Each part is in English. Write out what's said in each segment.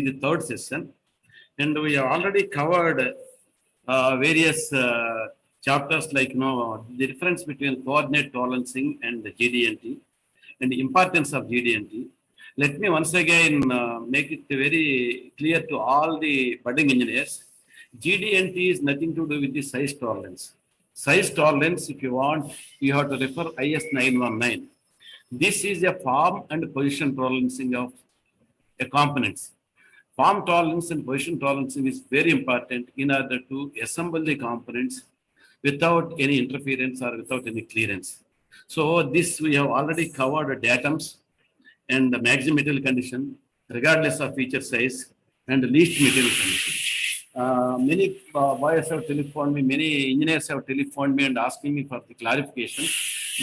the third session, and we have already covered various chapters like the difference between coordinate tolerancing and the GD&T and the importance of GD&T. Let me once again make it very clear to all the budding engineers. GD&T is nothing to do with the size tolerance. Size tolerance, if you want, you have to refer IS 919. This is a form and position tolerancing of a components. Form tolerance and position tolerancing is very important in order to assemble the components without any interference or without any clearance. So this we have already covered datums and the maximum material condition, regardless of feature size, and the least material condition. Many boys have telephoned me, many engineers have telephoned me and asking me for the clarification.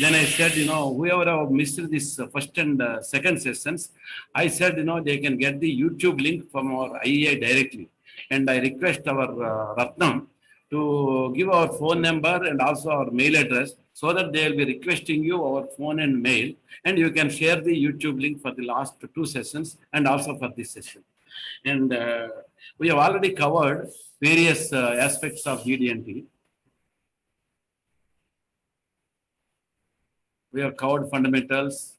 Then I said, whoever have missed this first and second sessions, I said, they can get the YouTube link from our IEI directly. And I request our Ratnam to give our phone number and also our mail address so that they will be requesting you our phone and mail, and you can share the YouTube link for the last two sessions and also for this session. And we have already covered various aspects of GD&T. We have covered fundamentals.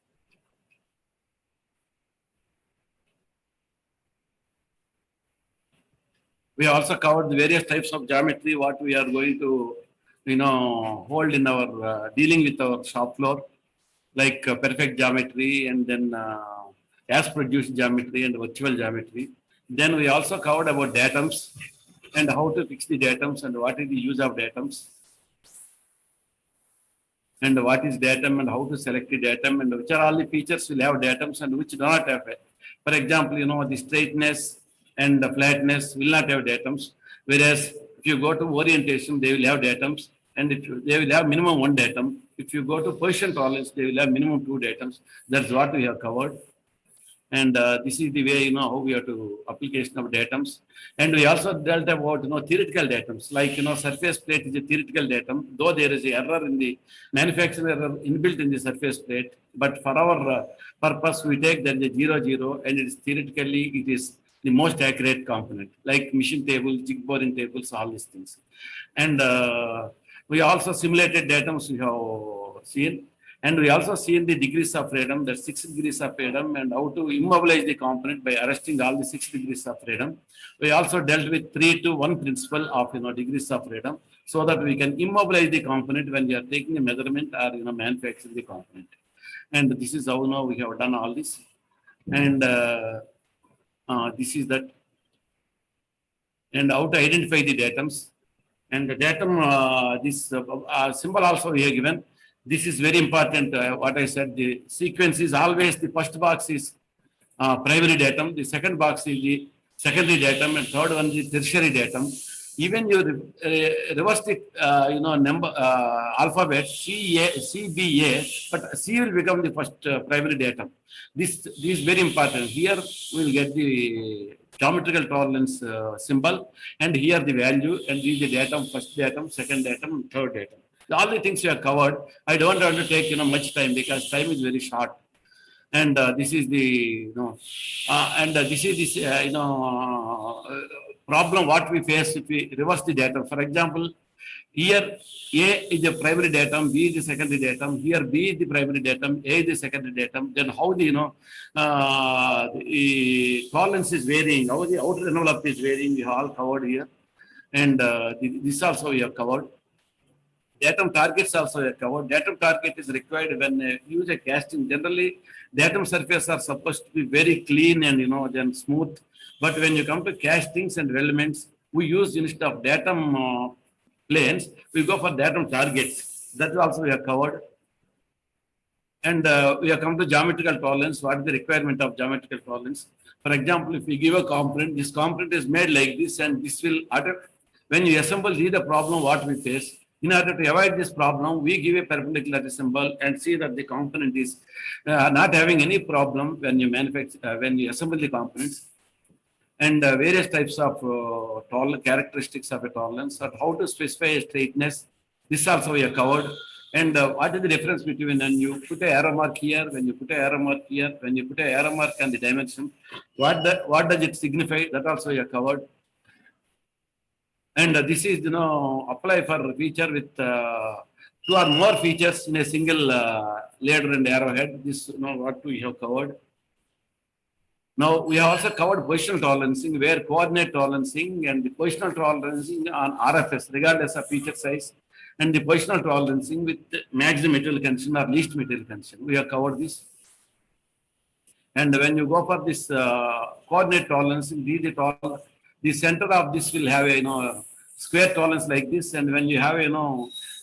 We also covered the various types of geometry, what we are going to, hold in our dealing with our shop floor, like perfect geometry and then as produced geometry and virtual geometry. Then we also covered about datums and how to fix the datums and what is the use of datums. And what is datum and how to select the datum and which are all the features will have datums and which do not have it. For example, the straightness and the flatness will not have datums, whereas if you go to orientation, they will have datums, and they will have minimum one datum. If you go to position tolerance, they will have minimum two datums. That's what we have covered. And this is the way, how we have to application of datums. And we also dealt about, theoretical datums, like, surface plate is a theoretical datum, though there is an error in the manufacturing error inbuilt in the surface plate. But for our purpose, we take that the 0, 0, and it is theoretically, it is the most accurate component, like machine table, jig boring tables, all these things. And we also simulated datums we have seen. And we also seen the degrees of freedom, the 6 degrees of freedom, and how to immobilize the component by arresting all the 6 degrees of freedom. We also dealt with 3 to 1 principle of degrees of freedom, so that we can immobilize the component when we are taking a measurement or manufacturing the component. And this is how we have done all this. And this is that. And how to identify the datums. And the datum, this symbol also we have given. This is very important. What I said, the sequence is always the first box is primary datum, the second box is the secondary datum, and third one is tertiary datum. Even you reverse the number alphabet CBA, but C will become the first primary datum. This is very important. Here we will get the geometrical tolerance symbol, and here the value, and this is the datum, first datum, second datum, and third datum. All the things we have covered. I don't want to take much time because time is very short. And this is the problem what we face if we reverse the datum. For example, here A is the primary datum, B is the secondary datum. Here B is the primary datum, A is the secondary datum. Then how the the tolerance is varying, how the outer envelope is varying. We have all covered here, and this also we have covered. Datum targets also are covered. Datum target is required when you use a casting. Generally, datum surfaces are supposed to be very clean and then smooth. But when you come to castings and weldments, we use instead of datum planes, we go for datum targets. That also we have covered. And we have come to geometrical tolerance. What is the requirement of geometrical tolerance? For example, if we give a component, this component is made like this, and this will when you assemble, see the problem what we face. In order to avoid this problem, we give a perpendicular symbol and see that the component is not having any problem when you manufacture, when you assemble the components. And various types of characteristics of a tolerance, or how to specify a straightness. This also we have covered. And what is the difference between when you put a arrow mark here, when you put a arrow mark here, when you put a arrow mark on the dimension, what does it signify? That also you are covered. And this is, apply for feature with two or more features in a single ladder and arrowhead. This, what we have covered. Now, we have also covered positional tolerancing, where coordinate tolerancing and the positional tolerancing on RFS, regardless of feature size, and the positional tolerancing with maximum material condition or least material condition. We have covered this. And when you go for this coordinate tolerancing, the center of this will have a square tolerance like this, and when you have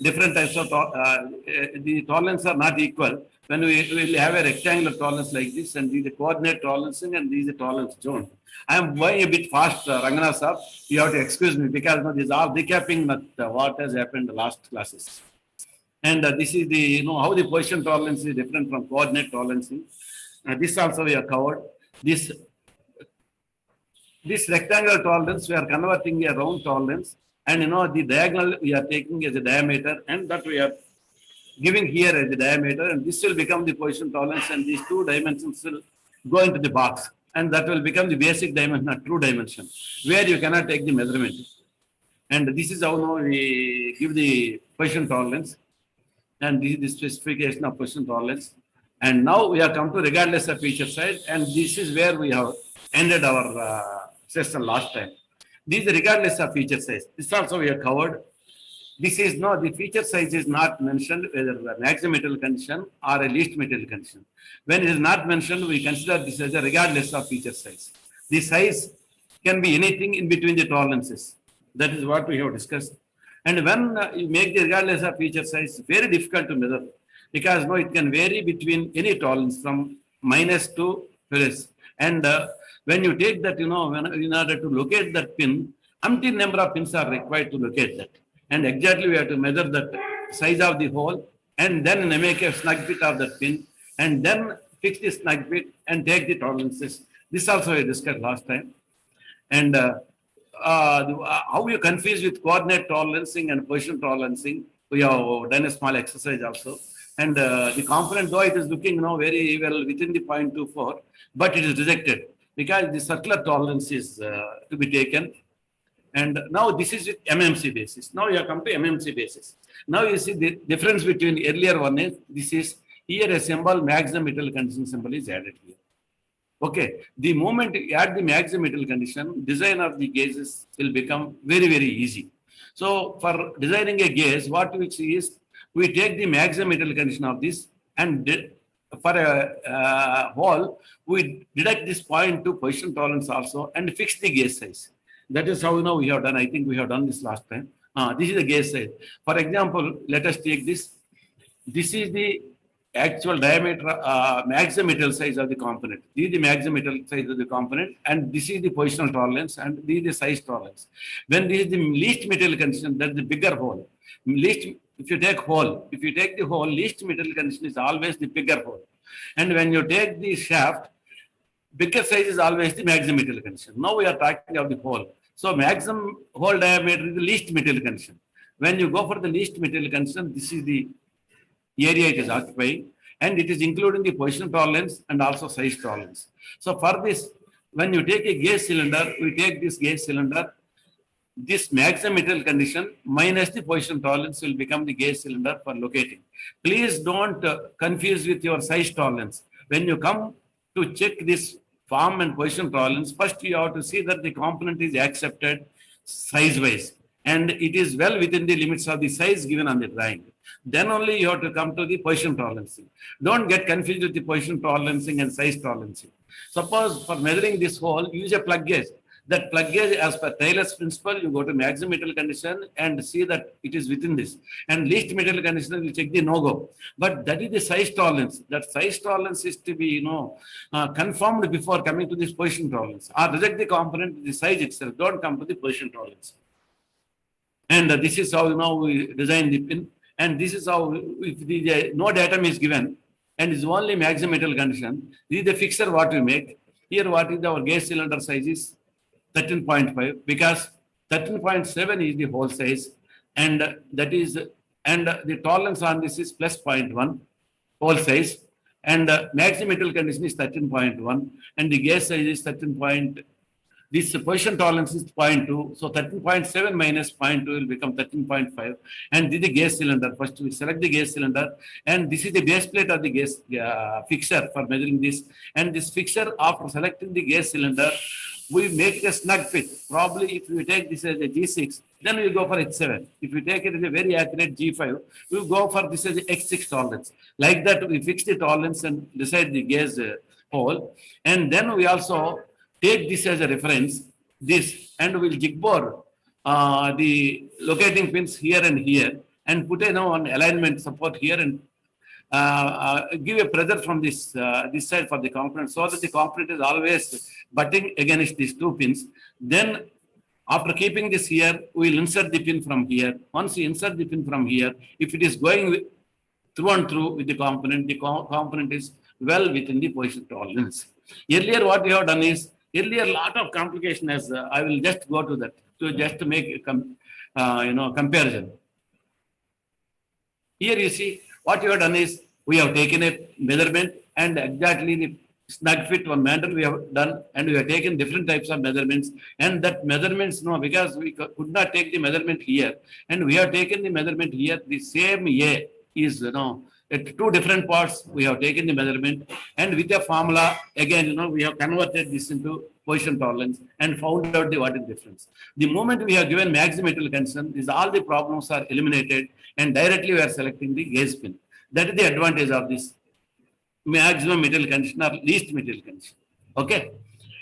different types of the tolerance are not equal. When we will have a rectangular tolerance like this, and these are coordinate tolerancing, and these are tolerance zone. I am going a bit fast, Rangana sir. You have to excuse me because this is all recapping what has happened in the last classes. And this is the how the position tolerance is different from coordinate tolerancing. This also we have covered. This rectangular tolerance we are converting a round tolerance, and the diagonal we are taking as a diameter, and that we are giving here as a diameter, and this will become the position tolerance, and these two dimensions will go into the box, and that will become the basic dimension, a true dimension, where you cannot take the measurement. And this is how we give the position tolerance, and this is the specification of position tolerance. And now we have come to regardless of feature size, and this is where we have ended our session last time. This is regardless of feature size. This also we have covered. This is the feature size is not mentioned, whether the maximum material condition or a least material condition. When it is not mentioned, we consider this as a regardless of feature size. The size can be anything in between the tolerances. That is what we have discussed. And when you make the regardless of feature size, very difficult to measure, because it can vary between any tolerance from minus to plus. And when you take that, in order to locate that pin, umpteen number of pins are required to locate that. And exactly we have to measure the size of the hole, and then make a snug fit of that pin, and then fix the snug fit and take the tolerances. This also we discussed last time. And how you confuse with coordinate tolerancing and position tolerancing, we have done a small exercise also. And the component, though it is looking very well within the 0.24, but it is rejected because the circular tolerance is to be taken. And now this is with MMC basis. Now you have come to MMC basis. Now you see the difference between the earlier one is, this is here a symbol, maximum material condition symbol is added here. Okay, the moment you add the maximum material condition, design of the gauges will become very, very easy. So for designing a gauge, what we see is, we take the maximum material condition of this, and for a hole, we deduct this 0.2 position tolerance also, and fix the gauge size. That is how we have done. I think we have done this last time. This is the gauge size. For example, let us take this. This is the actual diameter, maximum material size of the component. This is the maximum material size of the component, and this is the positional tolerance, and this is the size tolerance. When this is the least material condition, that is the bigger hole. If you take the hole, least material condition is always the bigger hole. And when you take the shaft, bigger size is always the maximum material condition. Now we are talking of the hole. So maximum hole diameter is the least material condition. When you go for the least material condition, this is the area it is occupying, and it is including the position tolerance and also size tolerance. So for this, when you take a gauge cylinder, we take this gauge cylinder, this maximum material condition minus the position tolerance will become the gauge cylinder for locating. Please don't confuse with your size tolerance. When you come to check this form and position tolerance, first you have to see that the component is accepted size-wise, and it is well within the limits of the size given on the drawing. Then only you have to come to the position tolerancing. Don't get confused with the position tolerancing and size tolerancing. Suppose for measuring this hole, use a plug gauge. That plug gauge, as per Taylor's principle, you go to maximum material condition and see that it is within this. And least material condition, you check the no-go. But that is the size tolerance. That size tolerance is to be, confirmed before coming to this position tolerance. Or reject the component, the size itself. Don't come to the position tolerance. And this is how we design the pin. And this is how, if the no datum is given and is only maximum material condition, this is the fixture what we make. Here, what is our gauge cylinder size is 13.5, because 13.7 is the hole size, and that is and the tolerance on this is plus 0.1 hole size, and maximum metal condition is 13.1, and the gas size is 13. This position tolerance is 0.2, so 13.7 minus 0.2 will become 13.5. And this is the gas cylinder. First, we select the gas cylinder, and this is the base plate of the gas fixture for measuring this. And this fixture, after selecting the gas cylinder, we make it a snug fit. Probably, if we take this as a G6, then we go for H7. If we take it as a very accurate G5, we go for this as a X6 tolerance. Like that, we fix the tolerance and decide the gas hole, and then we also take this as a reference, this, and we'll jig bore the locating pins here and here, and put an alignment support here, and give a pressure from this this side for the component, so that the component is always butting against these two pins. Then, after keeping this here, we'll insert the pin from here. Once we insert the pin from here, if it is going through and through with the component is well within the position tolerance. Earlier, what we have done is, earlier lot of complication, as I will just go to that to just to make a comparison. Here you see what you have done is, we have taken a measurement, and exactly the snug fit one manner we have done, and we have taken different types of measurements, and that measurements, because we could not take the measurement here, and we have taken the measurement here, the same A is at two different parts we have taken the measurement, and with a formula again we have converted this into position tolerance and found out the what is difference. The moment we have given maximum metal condition, is all the problems are eliminated, and directly we are selecting the gauge pin. That is the advantage of this maximum metal condition or least metal condition. Okay,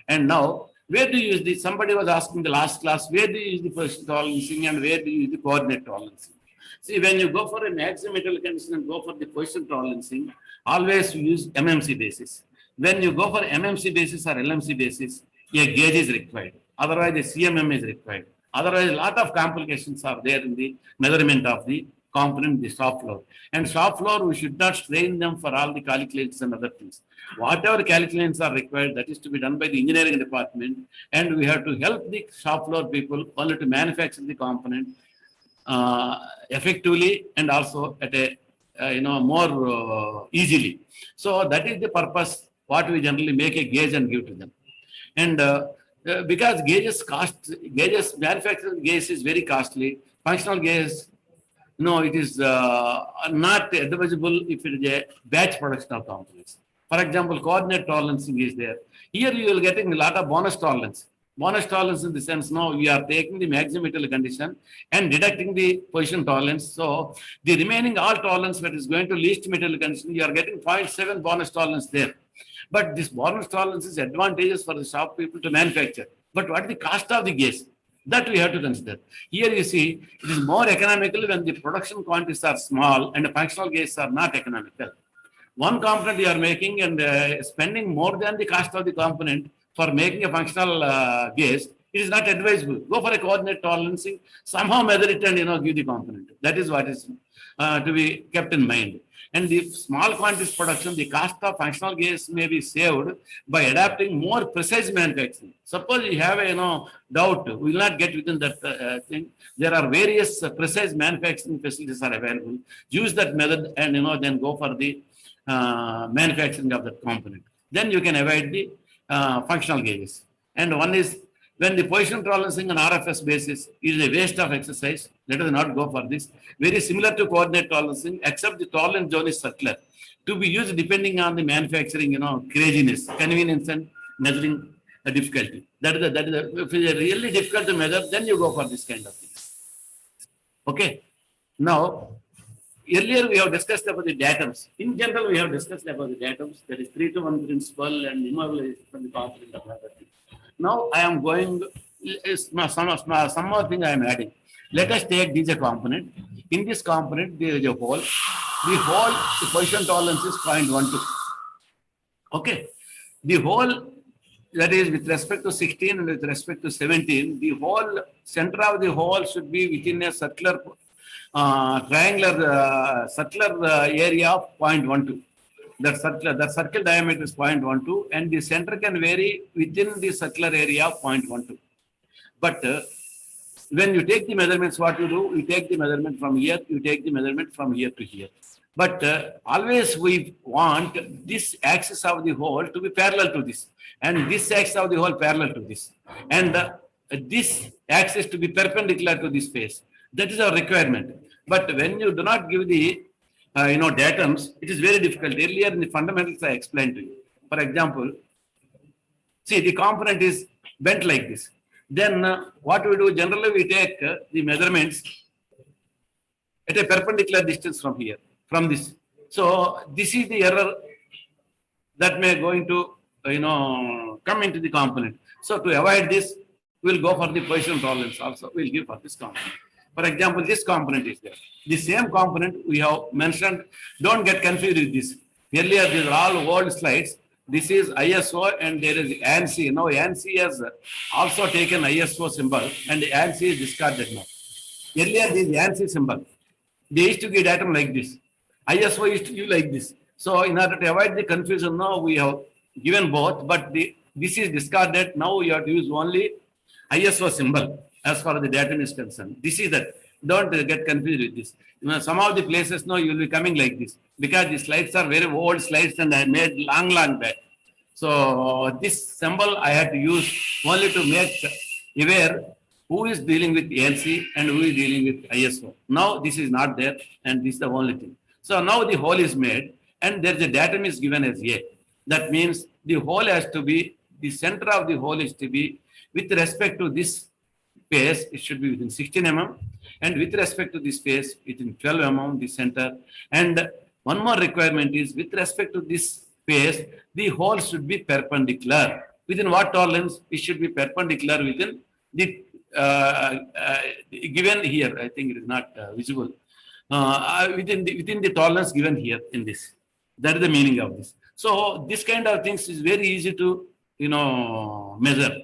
and now where do you use this? Somebody was asking the last class, where do you use the position tolerancing and where do you use the coordinate tolerancing? See, when you go for a maximum metal condition and go for the position tolerancing, always use MMC basis. When you go for MMC basis or LMC basis, a gauge is required. Otherwise, a CMM is required. Otherwise, a lot of complications are there in the measurement of the component, the shop floor. And shop floor, we should not strain them for all the calculations and other things. Whatever calculations are required, that is to be done by the engineering department, and we have to help the shop floor people only to manufacture the component effectively and also at a more easily. So that is the purpose what we generally make a gauge and give to them. And because manufacturing gauge is very costly, functional gauge, it is not advisable if it is a batch production of components. For example, coordinate tolerancing is there. Here you will getting a lot of bonus tolerance. Bonus tolerance in the sense, we are taking the maximum metal condition and deducting the position tolerance. So the remaining all tolerance that is going to least metal condition, you are getting 0.7 bonus tolerance there. But this bonus tolerance is advantageous for the shop people to manufacture. But what is the cost of the gauge? That we have to consider. Here you see, it is more economical when the production quantities are small and the functional gauges are not economical. One component you are making and spending more than the cost of the component for making a functional gauge, it is not advisable. Go for a coordinate tolerancing, somehow measure it and give the component. That is what is to be kept in mind. And the small quantities production, the cost of functional gauge may be saved by adapting more precise manufacturing. Suppose you have a doubt, we will not get within that thing. There are various precise manufacturing facilities are available. Use that method and then go for the manufacturing of that component. Then you can avoid the functional gauges. And one is, when the position tolerancing on RFS basis is a waste of exercise, let us not go for this. Very similar to coordinate tolerancing, except the tolerance zone is circular, to be used depending on the manufacturing, craziness, convenience, and measuring difficulty. That is if it is really difficult to measure, then you go for this kind of things. Okay. Now, earlier we have discussed about the datums. In general, we have discussed about the datums. That is 3-to-1 principle and immobilization from the component of other things. Now I am going, some more thing I am adding. Let us take this a component. In this component, there is a hole. The position tolerance is 0.12. Okay. The hole, that is with respect to 16 and with respect to 17, the whole center of the hole should be within a circular, triangular, circular area of 0.12. That circle diameter is 0.12 and the center can vary within the circular area of 0.12. But when you take the measurements, what you do, you take the measurement from here, you take the measurement from here to here. But always we want this axis of the hole to be parallel to this, and this axis of the hole parallel to this, and this axis to be perpendicular to this face. That is our requirement. But when you do not give the datums, it is very difficult. Earlier in the fundamentals, I explained to you. For example, see, the component is bent like this. Then what we do, generally we take the measurements at a perpendicular distance from here, from this. So this is the error that may going to come into the component. So to avoid this, we'll go for the position tolerance also. We'll give for this component. For example, this component is there. The same component we have mentioned. Don't get confused with this. Earlier, these are all old slides. This is ISO and there is ANSI. Now ANSI has also taken ISO symbol and ANSI is discarded now. Earlier this ANSI symbol. They used to give datum like this. ISO used to give like this. So in order to avoid the confusion, now we have given both, but this is discarded. Now you have to use only ISO symbol as far as the datum is concerned. This is that. Don't get confused with this. Some of the places now you will be coming like this because the slides are very old slides and I made long back. So this symbol I had to use only to make aware who is dealing with ANC and who is dealing with ISO. Now this is not there and this is the only thing. So now the hole is made and there is a datum is given as A. That means the hole has to be, the center of the hole is to be with respect to this space, it should be within 16 mm, and with respect to this space, within 12 mm, the center. And one more requirement is with respect to this space, the hole should be perpendicular. Within what tolerance? It should be perpendicular within the given here. I think it is not visible. Within the tolerance given here in this. That is the meaning of this. So this kind of things is very easy to measure.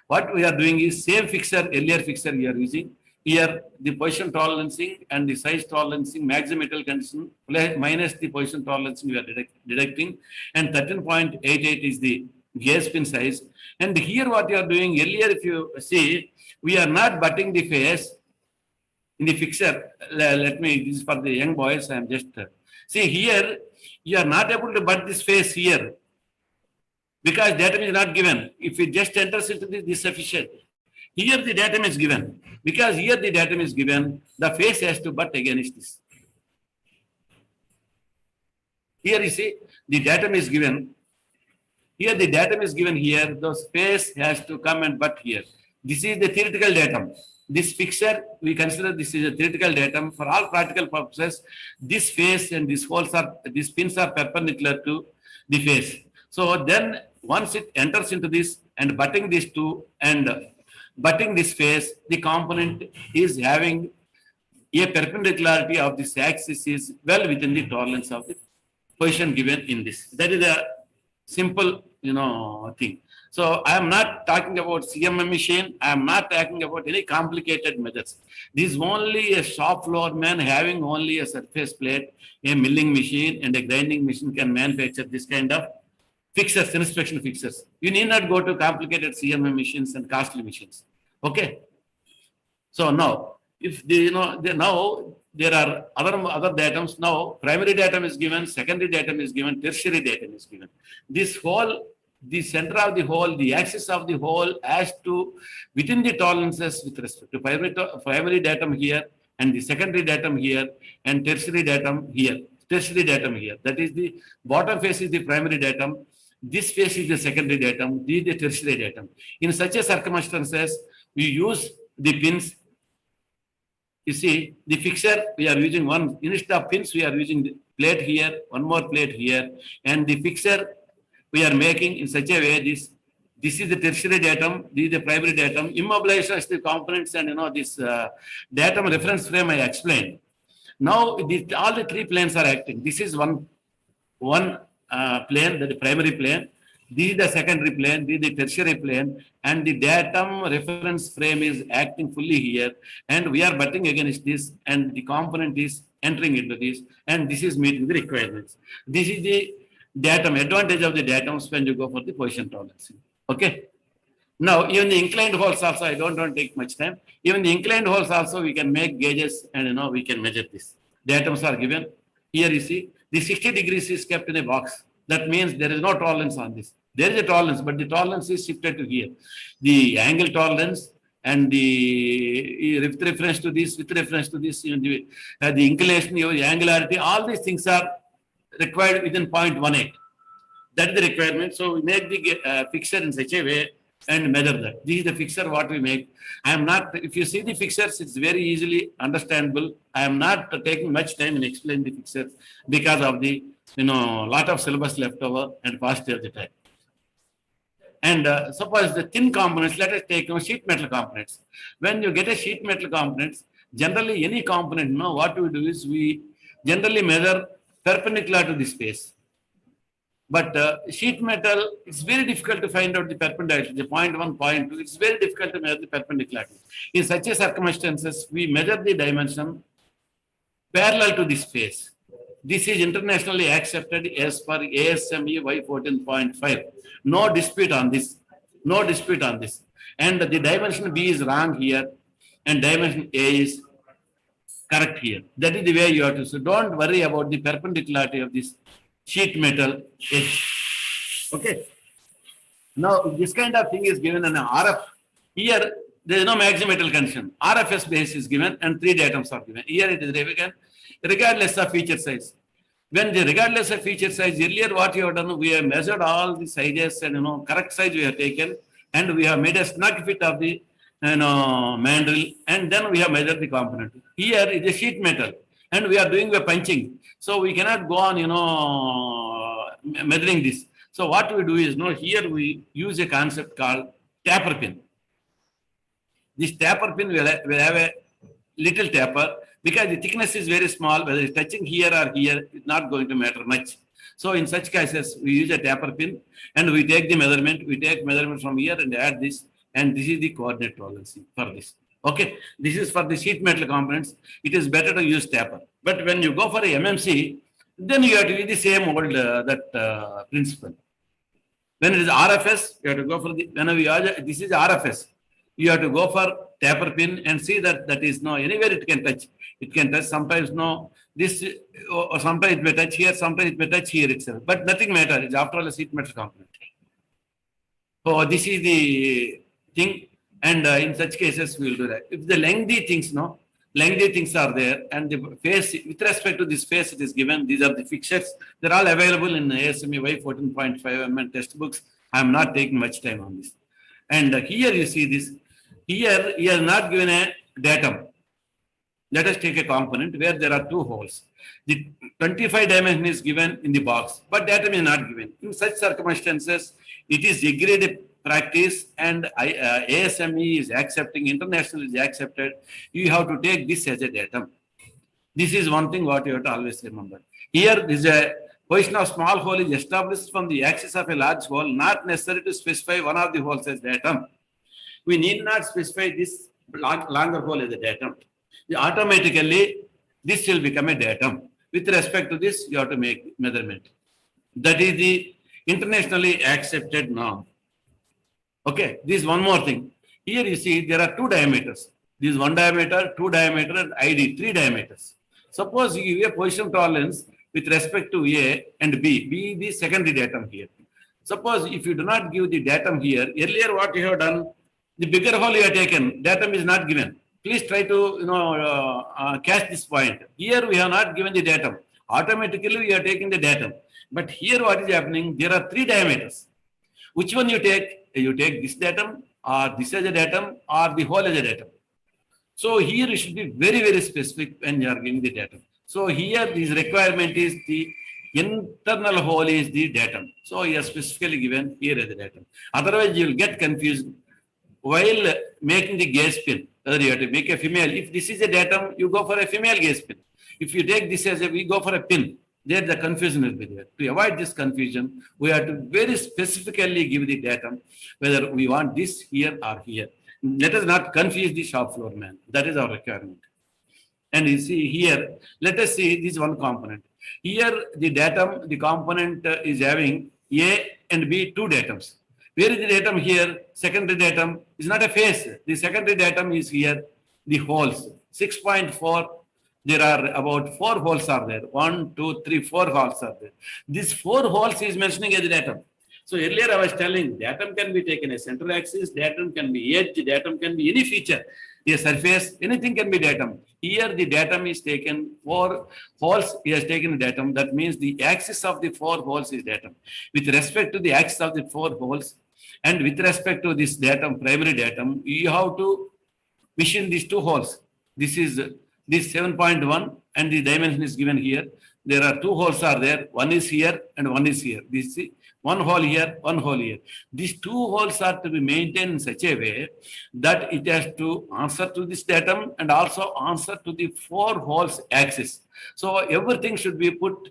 What we are doing is same fixture, earlier fixture we are using. Here the position tolerancing and the size tolerancing maximum metal condition minus the position tolerancing we are deducting, and 13.88 is the gauge pin size. And here what you are doing, earlier if you see, we are not butting the face in the fixture. Let me, this is for the young boys, I am just, see here, you are not able to butt this face here, because datum is not given. If it just enters into this is sufficient. Here the datum is given. Because here the datum is given, the face has to butt against this. Here you see, the datum is given. Here the datum is given here, the space has to come and butt here. This is the theoretical datum. This fixture, we consider this is a theoretical datum. For all practical purposes, this face and these pins are perpendicular to the face. So then once it enters into this and butting these two and butting this face, the component is having a perpendicularity of this axis is well within the tolerance of the position given in this. That is a simple, thing. So I am not talking about CMM machine. I am not talking about any complicated methods. This is only a shop floor man having only a surface plate, a milling machine and a grinding machine can manufacture this kind of fixtures, inspection fixtures. You need not go to complicated CMM machines and costly machines. Okay. So now, if now there are other datums. Now, primary datum is given, secondary datum is given, tertiary datum is given. This whole, the center of the hole, the axis of the hole has to within the tolerances with respect to primary datum here and the secondary datum here and tertiary datum here. Tertiary datum here. That is the bottom face is the primary datum. This face is the secondary datum. This is the tertiary datum. In such a circumstances, we use the pins. You see, the fixture, we are using one, instead of pins, we are using the plate here, one more plate here, and the fixture we are making in such a way, this is the tertiary datum, this is the primary datum, immobilization is the components and this datum reference frame I explained. Now, all the three planes are acting. This is one plane, the primary plane. This is the secondary plane, this is the tertiary plane, and the datum reference frame is acting fully here, and we are butting against this, and the component is entering into this, and this is meeting the requirements. This is the datum, advantage of the datums when you go for the position tolerance. Okay. Now, even the inclined holes also, I don't want to take much time. Even the inclined holes also, we can make gauges and we can measure this. The atoms are given. Here you see, the 60 degrees is kept in a box. That means there is no tolerance on this. There is a tolerance, but the tolerance is shifted to here. The angle tolerance and with reference to this, the inclination, the angularity, all these things are required within 0.18. That is the requirement. So we make the fixture in such a way and measure that. This is the fixture what we make. I am not, if you see the fixtures, it's very easily understandable. I am not taking much time in explaining the fixtures because of the, lot of syllabus left over and past of the time. And suppose the thin components, let us take sheet metal components. When you get a sheet metal components, generally any component, what we do is we generally measure perpendicular to the space. But sheet metal, it's very difficult to find out the perpendicular, the 0.1, 0.2. It's very difficult to measure the perpendicularity. In such a circumstances, we measure the dimension parallel to the space. This is internationally accepted as per ASME Y14.5. No dispute on this. No dispute on this. And the dimension B is wrong here, and dimension A is correct here. That is the way you have to. So don't worry about the perpendicularity of this sheet metal edge. Okay. Now, this kind of thing is given in an RF. Here, there is no maximum metal condition. RFS base is given and 3 atoms are given. Here it is given regardless of feature size. When the regardless of feature size, earlier what you have done, we have measured all the sizes and correct size we have taken, and we have made a snug fit of the mandrel, and then we have measured the component. Here is a sheet metal, and we are doing the punching. So we cannot go on, measuring this. So what we do is, here we use a concept called taper pin. This taper pin will have a little taper because the thickness is very small. Whether it's touching here or here, it's not going to matter much. So in such cases, we use a taper pin and we take the measurement. We take measurement from here and add this, and this is the coordinate tolerance for this. Okay, this is for the sheet metal components. It is better to use taper. But when you go for a MMC, then you have to use the same old principle. When it is RFS, you have to go for the, this is RFS, you have to go for taper pin and see that is anywhere it can touch. It can touch sometimes this, or sometimes it may touch here, sometimes it may touch here itself. But nothing matters. It's after all a sheet metal component. So this is the thing. And in such cases, we will do that. If the lengthy things are there, and the phase, with respect to this phase, it is given. These are the fixtures. They're all available in ASME Y14.5 and textbooks. I am not taking much time on this. And here you see this. Here, he has not given a datum. Let us take a component where there are 2 holes. The 25 dimension is given in the box, but datum is not given. In such circumstances, it is agreed practice, and ASME is accepting, international is accepted. You have to take this as a datum. This is one thing what you have to always remember. Here is a position of small hole is established from the axis of a large hole, not necessary to specify one of the holes as datum. We need not specify this longer hole as a datum. Automatically, this will become a datum. With respect to this, you have to make measurement. That is the internationally accepted norm. Okay, this is one more thing. Here you see there are 2 diameters. This is 1 diameter, 2 diameter, and ID, 3 diameters. Suppose you give a position tolerance with respect to A and B. B is the secondary datum here. Suppose if you do not give the datum here, earlier what you have done, the bigger hole you have taken, datum is not given. Please try to catch this point. Here we have not given the datum. Automatically we are taking the datum. But here what is happening? There are 3 diameters. Which one you take? You take this datum, or this as a datum, or the whole as a datum. So here you should be very, very specific when you are giving the datum. So here this requirement is the internal hole is the datum. So you are specifically given here as a datum. Otherwise you will get confused while making the gauge pin. Whether you have to make a female. If this is a datum, you go for a female gauge pin. If you take this as we go for a pin. There the confusion will be there. To avoid this confusion, we have to very specifically give the datum, whether we want this here or here. Let us not confuse the shop floor man. That is our requirement. And you see here, let us see this one component. Here the datum, the component is having A and B 2 datums. Where is the datum here? Secondary datum is not a face. The secondary datum is here, the holes. 6.4, there are about 4 holes are there. 1, 2, 3, 4 holes are there. These 4 holes is mentioning as the datum. So earlier I was telling datum can be taken as central axis, datum can be edge, datum can be any feature, a surface, anything can be datum. Here the datum is taken 4 holes, he has taken datum. That means the axis of the 4 holes is datum. With respect to the axis of the 4 holes and with respect to this datum, primary datum, you have to machine these 2 holes. This is this 7.1 and the dimension is given here. There are 2 holes are there. One is here and one is here. This is 1 hole here, 1 hole here. These 2 holes are to be maintained in such a way that it has to answer to this datum and also answer to the 4 holes axis. So everything should be put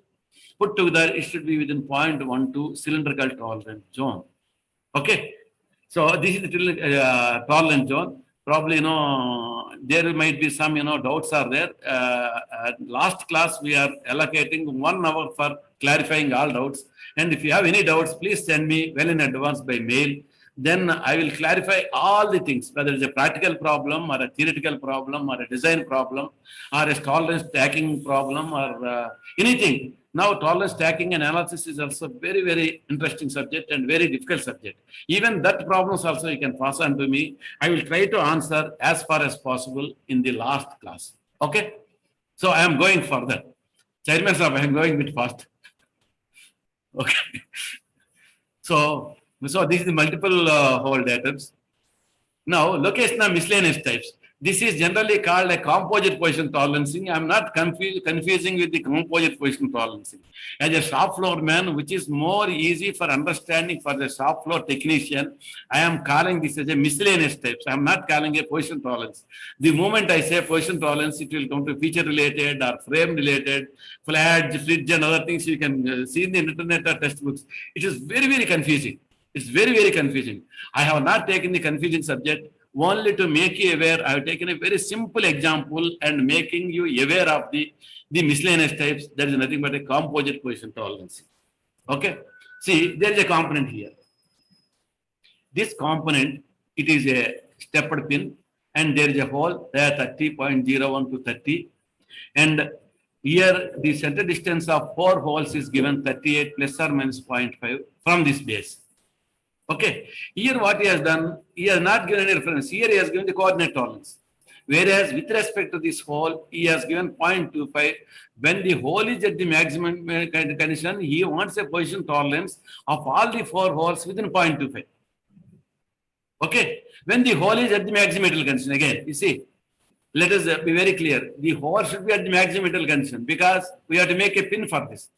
together. It should be within 0.12 cylindrical tolerance zone. Okay. So this is the tolerance zone. Probably, there might be some, doubts are there. Last class, we are allocating 1 hour for clarifying all doubts. And if you have any doubts, please send me well in advance by mail. Then I will clarify all the things, whether it's a practical problem or a theoretical problem or a design problem or a tolerance stacking problem or anything. Now, tolerance stacking and analysis is also very, very interesting subject and very difficult subject. Even that problems also you can pass on to me. I will try to answer as far as possible in the last class. Okay? So I am going further. Chairman Sahab, I am going a bit fast. Okay. So this is the multiple hole datums. Now, location of miscellaneous types. This is generally called a composite position tolerancing. I am not confusing with the composite position tolerancing. As a shop floor man, which is more easy for understanding for the shop floor technician, I am calling this as a miscellaneous types. I am not calling a position tolerance. The moment I say position tolerance, it will come to feature related or frame related, flash, fridge and other things you can see in the internet or textbooks. It is very, very confusing. It's very, very confusing. I have not taken the confusing subject. Only to make you aware, I have taken a very simple example and making you aware of the miscellaneous types. There is nothing but a composite position tolerance. Okay. See, there is a component here. This component, it is a stepped pin and there is a hole there 30.01 to 30. And here the center distance of 4 holes is given 38 plus or minus 0.5 from this base. Okay, here what he has done, he has not given any reference. Here he has given the coordinate tolerance. Whereas with respect to this hole, he has given 0.25. When the hole is at the maximum condition, he wants a position tolerance of all the 4 holes within 0.25. Okay, when the hole is at the maximal condition, again, you see, let us be very clear. The hole should be at the maximal condition because we have to make a pin for this.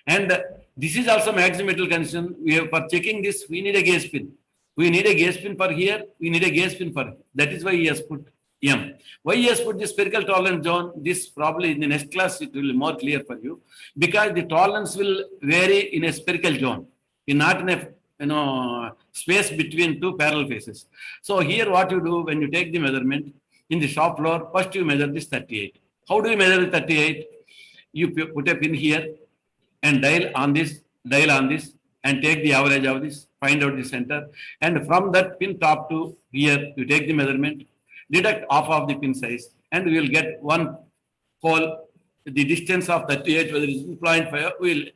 And this is also maximal condition. For checking this, we need a gauge pin. We need a gauge pin for here. We need a gauge pin for here. That is why he has put M. Why he has put the spherical tolerance zone? This probably in the next class it will be more clear for you. Because the tolerance will vary in a spherical zone, not in a space between 2 parallel faces. So here what you do when you take the measurement in the shop floor, first you measure this 38. How do you measure the 38? You put a pin here and dial on this and take the average of this, find out the center. And from that pin top to here, you take the measurement, deduct half of the pin size, and we will get 1 hole. The distance of 38, whether it is 0.5,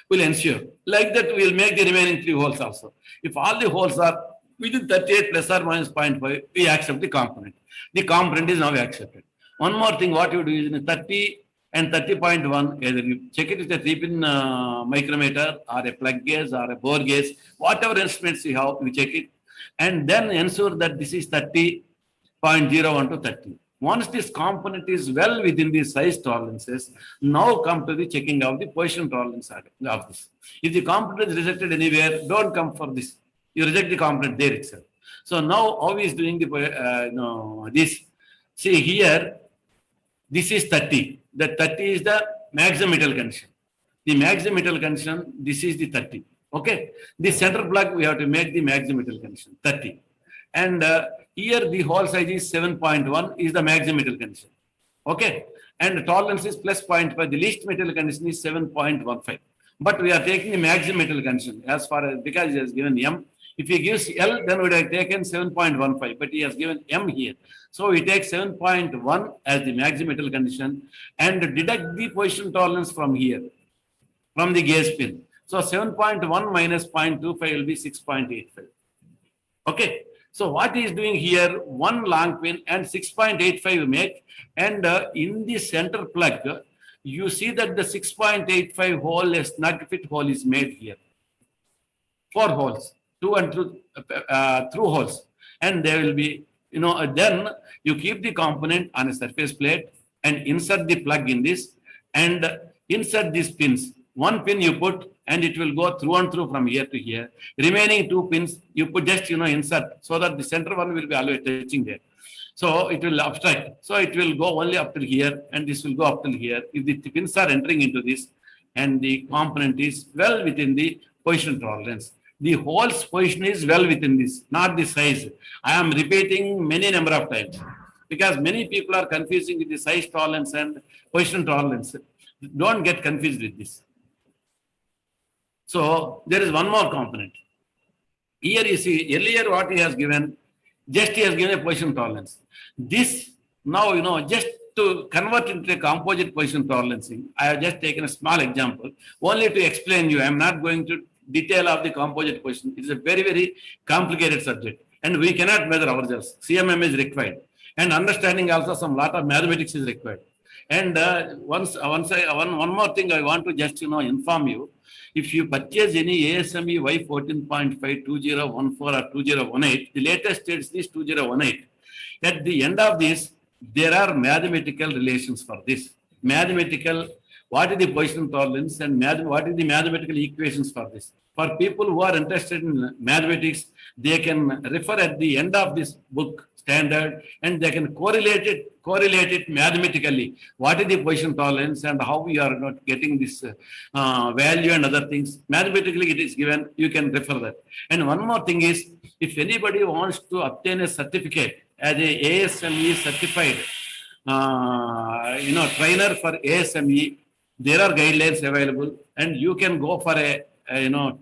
will ensure. Like that, we will make the remaining 3 holes also. If all the holes are within 38 plus or minus 0.5, we accept the component. The component is now accepted. One more thing, what you do is in 30 and 30.1, either you check it with a 3-pin micrometer or a plug gauge or a bore gauge, whatever instruments you have, you check it, and then ensure that this is 30.01 to 30. Once this component is well within the size tolerances, now come to the checking of the position tolerance of this. If the component is rejected anywhere, don't come for this. You reject the component there itself. So now how is doing the this? See here, this is 30. The 30 is the maximum metal condition. The maximum metal condition, this is the 30. Okay. The center plug, we have to make the maximum metal condition, 30. And here the hole size is 7.1 is the maximum metal condition. Okay. And the tolerance is plus 0.5. The least metal condition is 7.15. But we are taking the maximum metal condition as far as, because it has given M, If he gives L, then we would have taken 7.15, but he has given M here. So we take 7.1 as the maximal condition and deduct the position tolerance from here, from the gauge pin. So 7.1 minus 0.25 will be 6.85. Okay. So what he is doing here, one long pin and 6.85 make, and in the center plug, you see that the 6.85 hole, a snug fit hole is made here. 4 holes, 2 and through holes, and there will be, then you keep the component on a surface plate and insert the plug in this and insert these pins. One pin you put and it will go through and through from here to here. Remaining 2 pins you put just insert, so that the center one will be always touching there. So it will obstruct. So it will go only up till here and this will go up till here. If the pins are entering into this and the component is well within the position tolerance. The hole's position is well within this, not the size. I am repeating many number of times because many people are confusing with the size tolerance and position tolerance. Don't get confused with this. So there is one more component. Here you see earlier what he has given, just he has given a position tolerance. This now, just to convert into a composite position tolerancing, I have just taken a small example only to explain you. I am not going to detail of the composite position. It is a very, very complicated subject and we cannot measure ourselves. CMM is required and understanding also some lot of mathematics is required. And one more thing I want to just inform you. If you purchase any ASME Y14.5 2014 or 2018, the latest states is 2018. At the end of this, there are mathematical relations for this. Mathematical, what is the position tolerance and what is the mathematical equations for this. For people who are interested in mathematics, they can refer at the end of this book standard and they can correlate it mathematically. What is the position tolerance and how we are not getting this value and other things. Mathematically it is given, you can refer that. And one more thing is, if anybody wants to obtain a certificate as a ASME certified trainer for ASME, there are guidelines available and you can go for a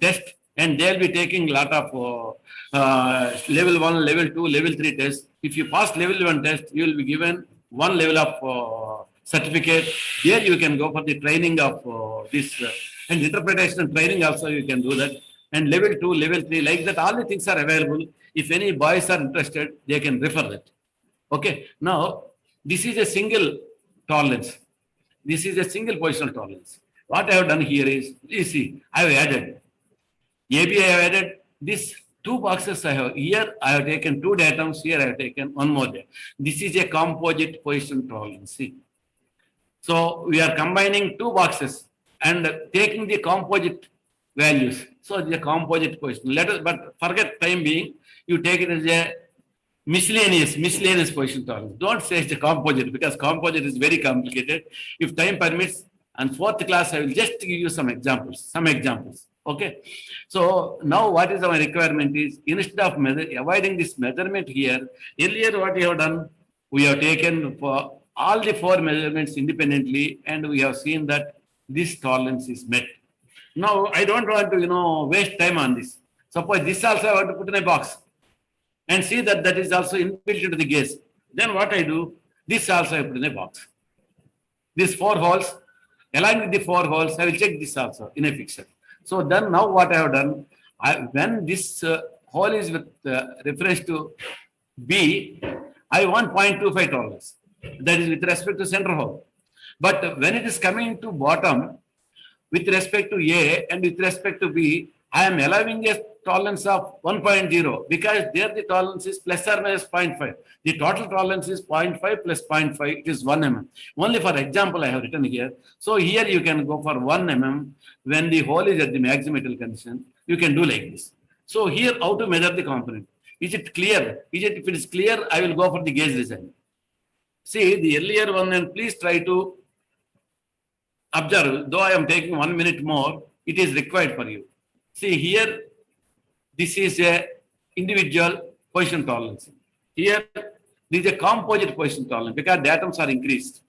test and they'll be taking a lot of level 1, level 2, level 3 tests. If you pass level 1 test, you will be given 1 level of certificate. There you can go for the training of this and interpretation and training also you can do that. And level 2, level 3, like that, all the things are available. If any boys are interested, they can refer that. Okay. Now, this is a single tolerance. This is a single positional tolerance. What I have done here is, you see, I have added AB, I have added this 2 boxes I have. Here I have taken 2 datums, here I have taken 1 more datum. This is a composite position tolerance. See. So we are combining 2 boxes and taking the composite values. So the composite position. But forget time being, you take it as a miscellaneous position tolerance. Don't say it's a composite because composite is very complicated. If time permits, and 4th class, I will just give you some examples. Okay. So now what is our requirement is, instead of avoiding this measurement here, earlier what we have done, we have taken for all the 4 measurements independently and we have seen that this tolerance is met. Now I don't want to waste time on this. Suppose this also I want to put in a box and see that that is also inbuilt into the gauge. Then what I do, this also I put in a box. These 4 holes, along with the 4 holes, I will check this also in a fixture. So then now what I have done, when this hole is with reference to B, I want 0.25 tolerance. That is with respect to center hole. But when it is coming to bottom, with respect to A and with respect to B, I am allowing a tolerance of 1.0 because there the tolerance is plus or minus 0.5. The total tolerance is 0.5 plus 0.5, it is 1 mm. Only for example I have written here. So here you can go for 1 mm when the hole is at the maximal condition. You can do like this. So here how to measure the component. Is it clear? If it is clear, I will go for the gauge design. See the earlier one and please try to observe. Though I am taking 1 minute more, it is required for you. See here, this is a individual position tolerance. Here, this is a composite position tolerance because datums are increased.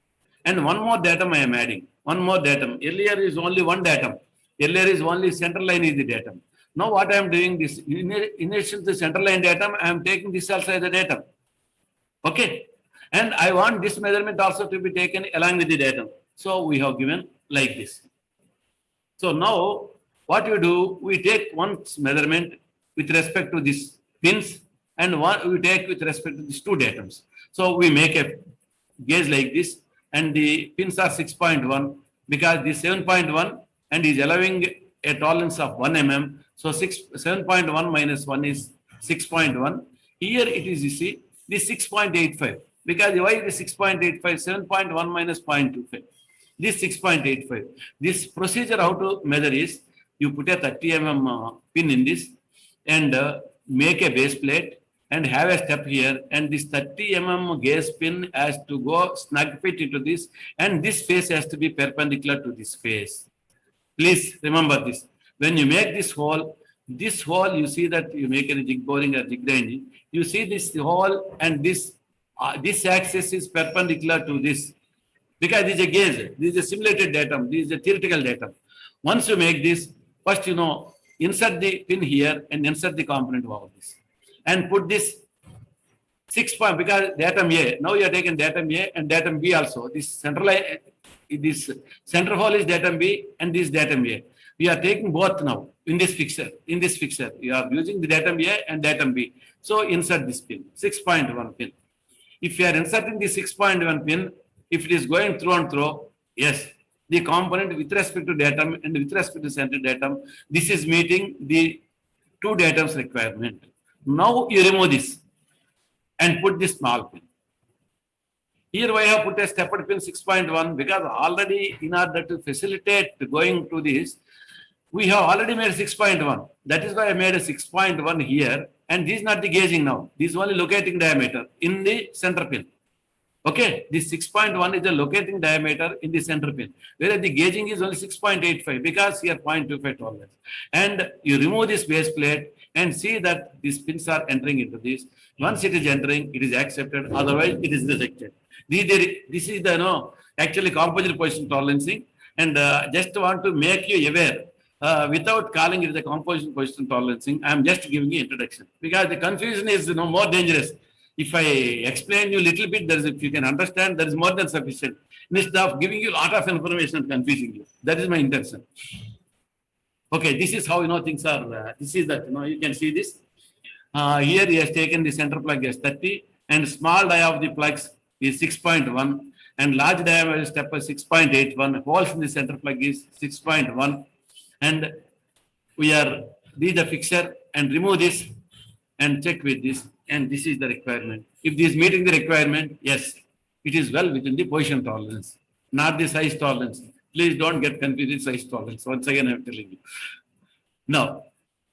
And 1 more datum I am adding. 1 more datum. Earlier is only 1 datum. Earlier is only center line is the datum. Now what I am doing this, in addition to the center line datum, I am taking this also as a datum. Okay. And I want this measurement also to be taken along with the datum. So we have given like this. So now what you do, we take one measurement with respect to these pins and one we take with respect to these two datums. So we make a gauge like this and the pins are 6.1 because the 7.1 and is allowing a tolerance of 1 mm. So 7.1 minus 1 is 6.1. Here it is, you see, this 6.85 because why it is 6.85? 7.1 minus 0.25. This 6.85. This procedure how to measure is you put a 30 mm pin in this and make a base plate and have a step here, and this 30 mm gauge pin has to go snug fit into this, and this face has to be perpendicular to this face. Please remember this. When you make this hole you see that you make a jig boring or jig grinding, you see this hole and this axis is perpendicular to this because this is a gauge, this is a simulated datum, this is a theoretical datum. Once you make this, first insert the pin here and insert the component over this and put this 6 point because datum A. Now you are taking datum A and datum B also. This center hole is datum B and this datum A. We are taking both now in this fixture. You are using the datum A and datum B. So insert this pin, 6.1 pin. If you are inserting the 6.1 pin, if it is going through and through, yes, the component with respect to datum and with respect to center datum, this is meeting the two datums requirement. Now you remove this and put this small pin. Here I have put a stepped pin 6.1 because already in order to facilitate going to this, we have already made 6.1. That is why I made a 6.1 here, and this is not the gauging now. This is only locating diameter in the center pin. Okay, this 6.1 is the locating diameter in the center pin, whereas the gauging is only 6.85 because here 0.25 tolerance. And you remove this base plate and see that these pins are entering into this. Once it is entering, it is accepted. Otherwise, it is rejected. This is the actually composite position tolerancing, and just want to make you aware. Without calling it the composition position tolerancing, I am just giving you introduction because the confusion is more dangerous. If I explain you a little bit, if you can understand, that is more than sufficient. Instead of giving you a lot of information and confusing you, that is my intention. Okay, this is how things are. This is that you can see this. Here he has taken the center plug as 30, and small dia of the plugs is 6.1, and large diameter step is 6.81. Holes in the center plug is 6.1, and we are do the fixture and remove this and check with this. And this is the requirement. If this is meeting the requirement, yes, it is well within the position tolerance, not the size tolerance. Please don't get confused with size tolerance. Once again, I am telling you. Now,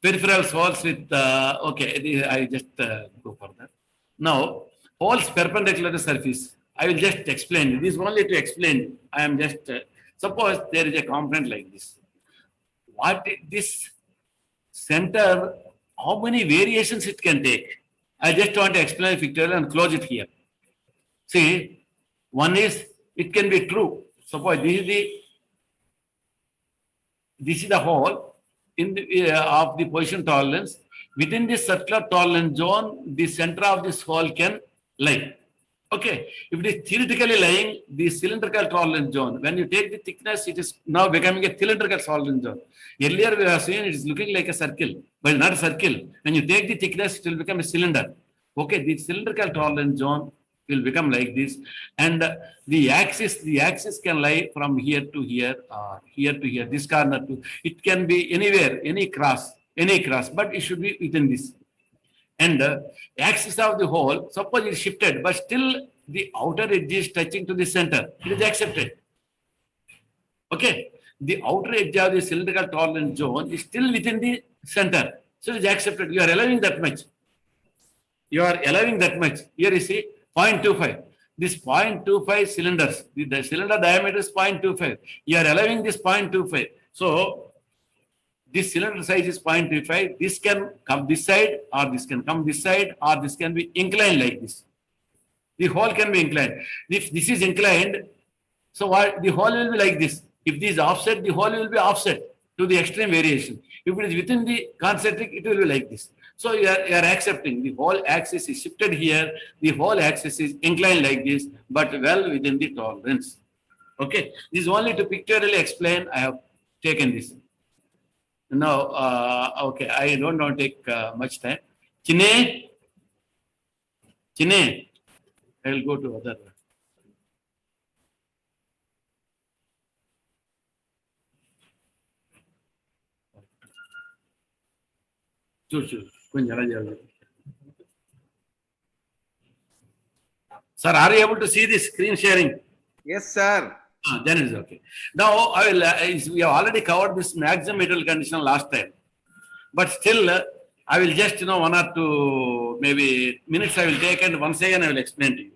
peripheral holes with, okay, I just go for that. Now, holes perpendicular to surface. I will just explain. This is only to explain. I am just, suppose there is a component like this. What this center, how many variations it can take? I just want to explain the picture and close it here. See, one is it can be true. Suppose this is the hole in the of the position tolerance. Within this circular tolerance zone, the center of this hole can lie. Okay, if it is theoretically lying, the cylindrical tolerance zone, when you take the thickness, it is now becoming a cylindrical tolerance zone. Earlier we have seen it is looking like a circle, but not a circle. When you take the thickness, it will become a cylinder. Okay, the cylindrical tolerance zone will become like this, and the axis can lie from here to here, here to here, this corner to. It can be anywhere, any cross, but it should be within this. And the axis of the hole, suppose it is shifted, but still the outer edge is touching to the center. It is accepted. Okay, the outer edge of the cylindrical tolerance zone is still within the center, so it is accepted. You are allowing that much. Here you see 0.25. This 0.25 cylinders, the cylinder diameter is 0.25. You are allowing this 0.25. So this cylinder size is 0.25. This can come this side, or this can come this side, or this can be inclined like this. The hole can be inclined. If this is inclined, so what, the hole will be like this. If this is offset, the hole will be offset. to the extreme variation. If it is within the concentric, it will be like this. So you are accepting the whole axis is shifted here, the whole axis is inclined like this, but well within the tolerance. Okay, this is only to pictorially explain. I have taken this. Now, okay, I don't want to take much time. Chine, Chine, I will go to other. Sure. Sir, are you able to see the screen sharing? Yes, sir. Then it's okay. Now, I will. We have already covered this maximum metal condition last time, but still, I will just 1 or 2 maybe minutes I will take, and once again I will explain to you.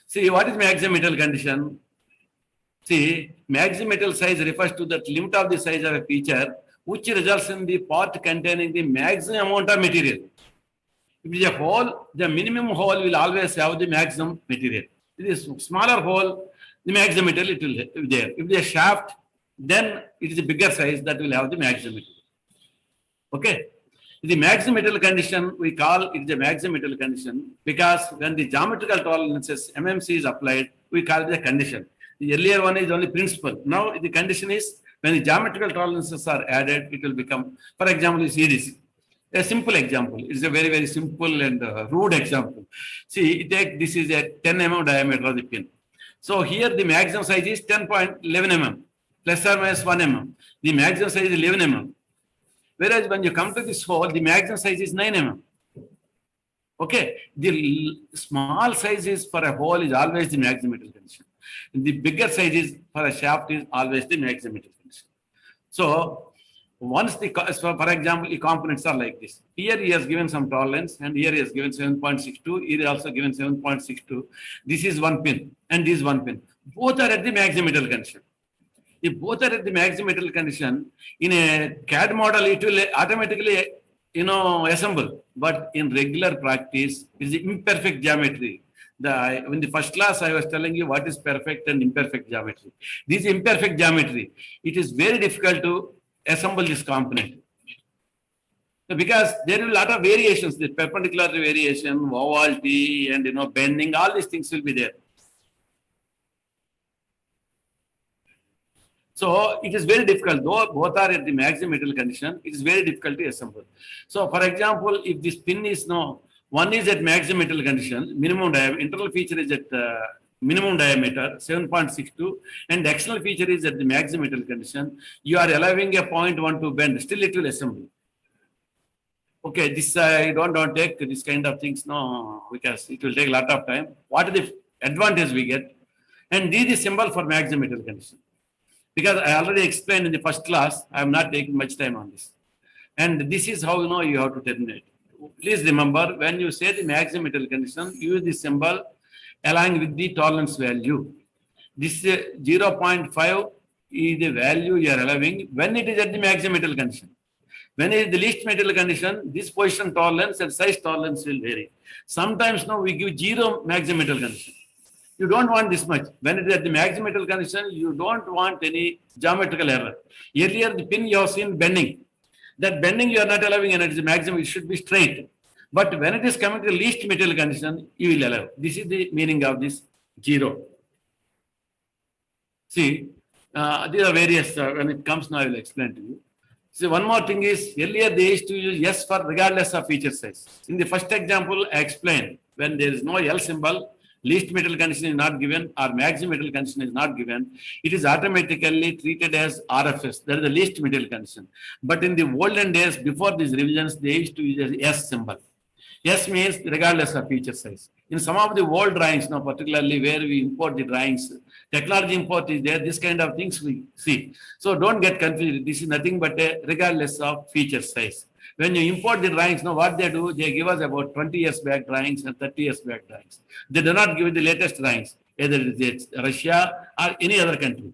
See, what is maximum metal condition? See, maximum metal size refers to the limit of the size of a feature which results in the part containing the maximum amount of material. If it is a hole, the minimum hole will always have the maximum material. If it is a smaller hole, the maximum material it will be there. If it is a shaft, then it is a bigger size that will have the maximum material. Okay. The maximum metal condition, we call it the maximum metal condition because when the geometrical tolerances MMC is applied, we call it the condition. The earlier one is only principle. Now the condition is when the geometrical tolerances are added, it will become, for example, you see this. A simple example. It's a very, very simple and rude example. See, take this is a 10 mm diameter of the pin. So here the maximum size is 10.11 mm, plus or minus 1 mm. The maximum size is 11 mm. Whereas when you come to this hole, the maximum size is 9 mm. Okay, the small sizes for a hole is always the maximum metal condition. The bigger sizes for a shaft is always the maximum metal condition. So once for example, the components are like this. Here he has given some tolerance, and here he has given 7.62. Here he also given 7.62. This is one pin, and this is one pin. Both are at the maximum metal condition. If both are at the maximum metal condition, in a CAD model, it will automatically, assemble. But in regular practice, it's the imperfect geometry. In the first class, I was telling you what is perfect and imperfect geometry. This imperfect geometry, it is very difficult to assemble this component. Because there will be a lot of variations, the perpendicular variation, ovality, and bending, all these things will be there. So it is very difficult, though both are at the maximum metal condition, it is very difficult to assemble. So for example, if this pin is one is at maximum metal condition, minimum diameter, internal feature is at minimum diameter 7.62, and the external feature is at the maximum metal condition, you are allowing a 0.12 bend, still it will assemble. Okay, this I don't take this kind of things because it will take a lot of time. What is the advantage we get? And this is the symbol for maximum metal condition. Because I already explained in the first class, I am not taking much time on this. And this is how you have to terminate. Please remember, when you say the maximum metal condition, use the symbol along with the tolerance value. This 0.5 is the value you are allowing when it is at the maximum metal condition. When it is the least metal condition, this position tolerance and size tolerance will vary. Sometimes we give 0 maximum metal condition. You don't want this much. When it is at the maximum metal condition, you don't want any geometrical error. Earlier, the pin you have seen bending. That bending you are not allowing, and it is the maximum, it should be straight. But when it is coming to the least metal condition, you will allow. This is the meaning of this 0. See, these are various, when it comes now, I will explain to you. See, one more thing is, earlier they used to use yes for regardless of feature size. In the first example, I explained, when there is no L symbol, least metal condition is not given or maximum metal condition is not given, it is automatically treated as RFS. That is the least metal condition. But in the olden days, before these revisions, they used to use a S symbol. S means regardless of feature size. In some of the old drawings, particularly where we import the drawings, technology import is there, this kind of things we see. So don't get confused. This is nothing but a regardless of feature size. When you import the drawings, what they do, they give us about 20 years back drawings and 30 years back drawings. They do not give the latest drawings, either it's Russia or any other country.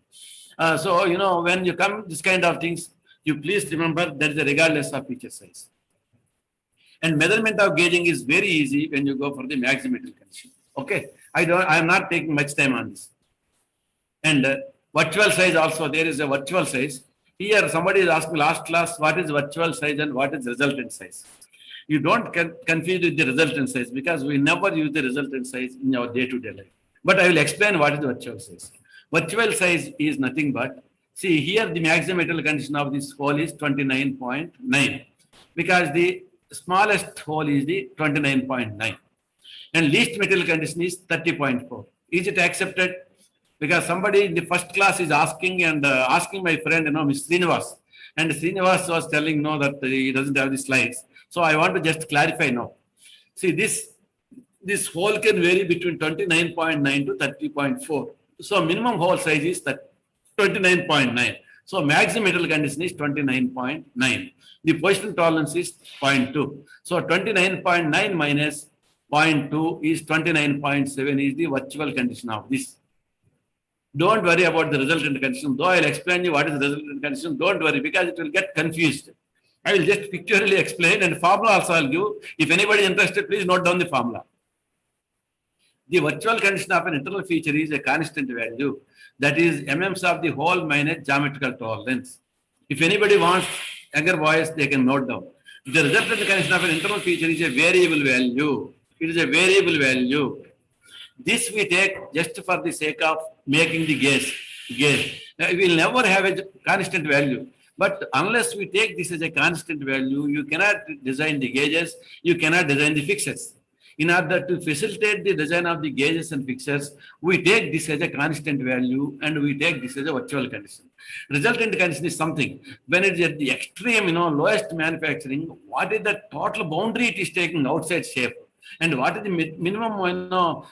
So, when you come this kind of things, you please remember that is a regardless of feature size. And measurement of gauging is very easy when you go for the maximum metal condition. Okay, I am not taking much time on this. And virtual size also, there is a virtual size. Here, somebody is asking last class, what is virtual size and what is resultant size? You don't confuse with the resultant size because we never use the resultant size in our day-to-day life. But I will explain what is the virtual size. Virtual size is nothing but, see here the maximum metal condition of this hole is 29.9 because the smallest hole is the 29.9 and least metal condition is 30.4. Is it accepted? Because somebody in the first class is asking and asking my friend, Mr. Srinivas, and Srinivas was telling no that he doesn't have the slides. So I want to just clarify now. See this hole can vary between 29.9 to 30.4. So minimum hole size is 29.9. So maximum metal condition is 29.9. The position tolerance is 0.2. So 29.9 minus 0.2 is 29.7 is the virtual condition of this. Don't worry about the resultant condition. Though I'll explain you what is the resultant condition, don't worry because it will get confused. I will just pictorially explain and formula also I'll give. If anybody is interested, please note down the formula. The virtual condition of an internal feature is a constant value. That is MMs of the hole minus geometrical tolerance. If anybody wants, younger boys, they can note down. The resultant condition of an internal feature is a variable value. It is a variable value. This we take just for the sake of making the gauge. We will never have a constant value. But unless we take this as a constant value, you cannot design the gauges, you cannot design the fixtures. In order to facilitate the design of the gauges and fixtures, we take this as a constant value and we take this as a virtual condition. Resultant condition is something, when it is at the extreme, lowest manufacturing, what is the total boundary it is taking outside shape? And what is the minimum,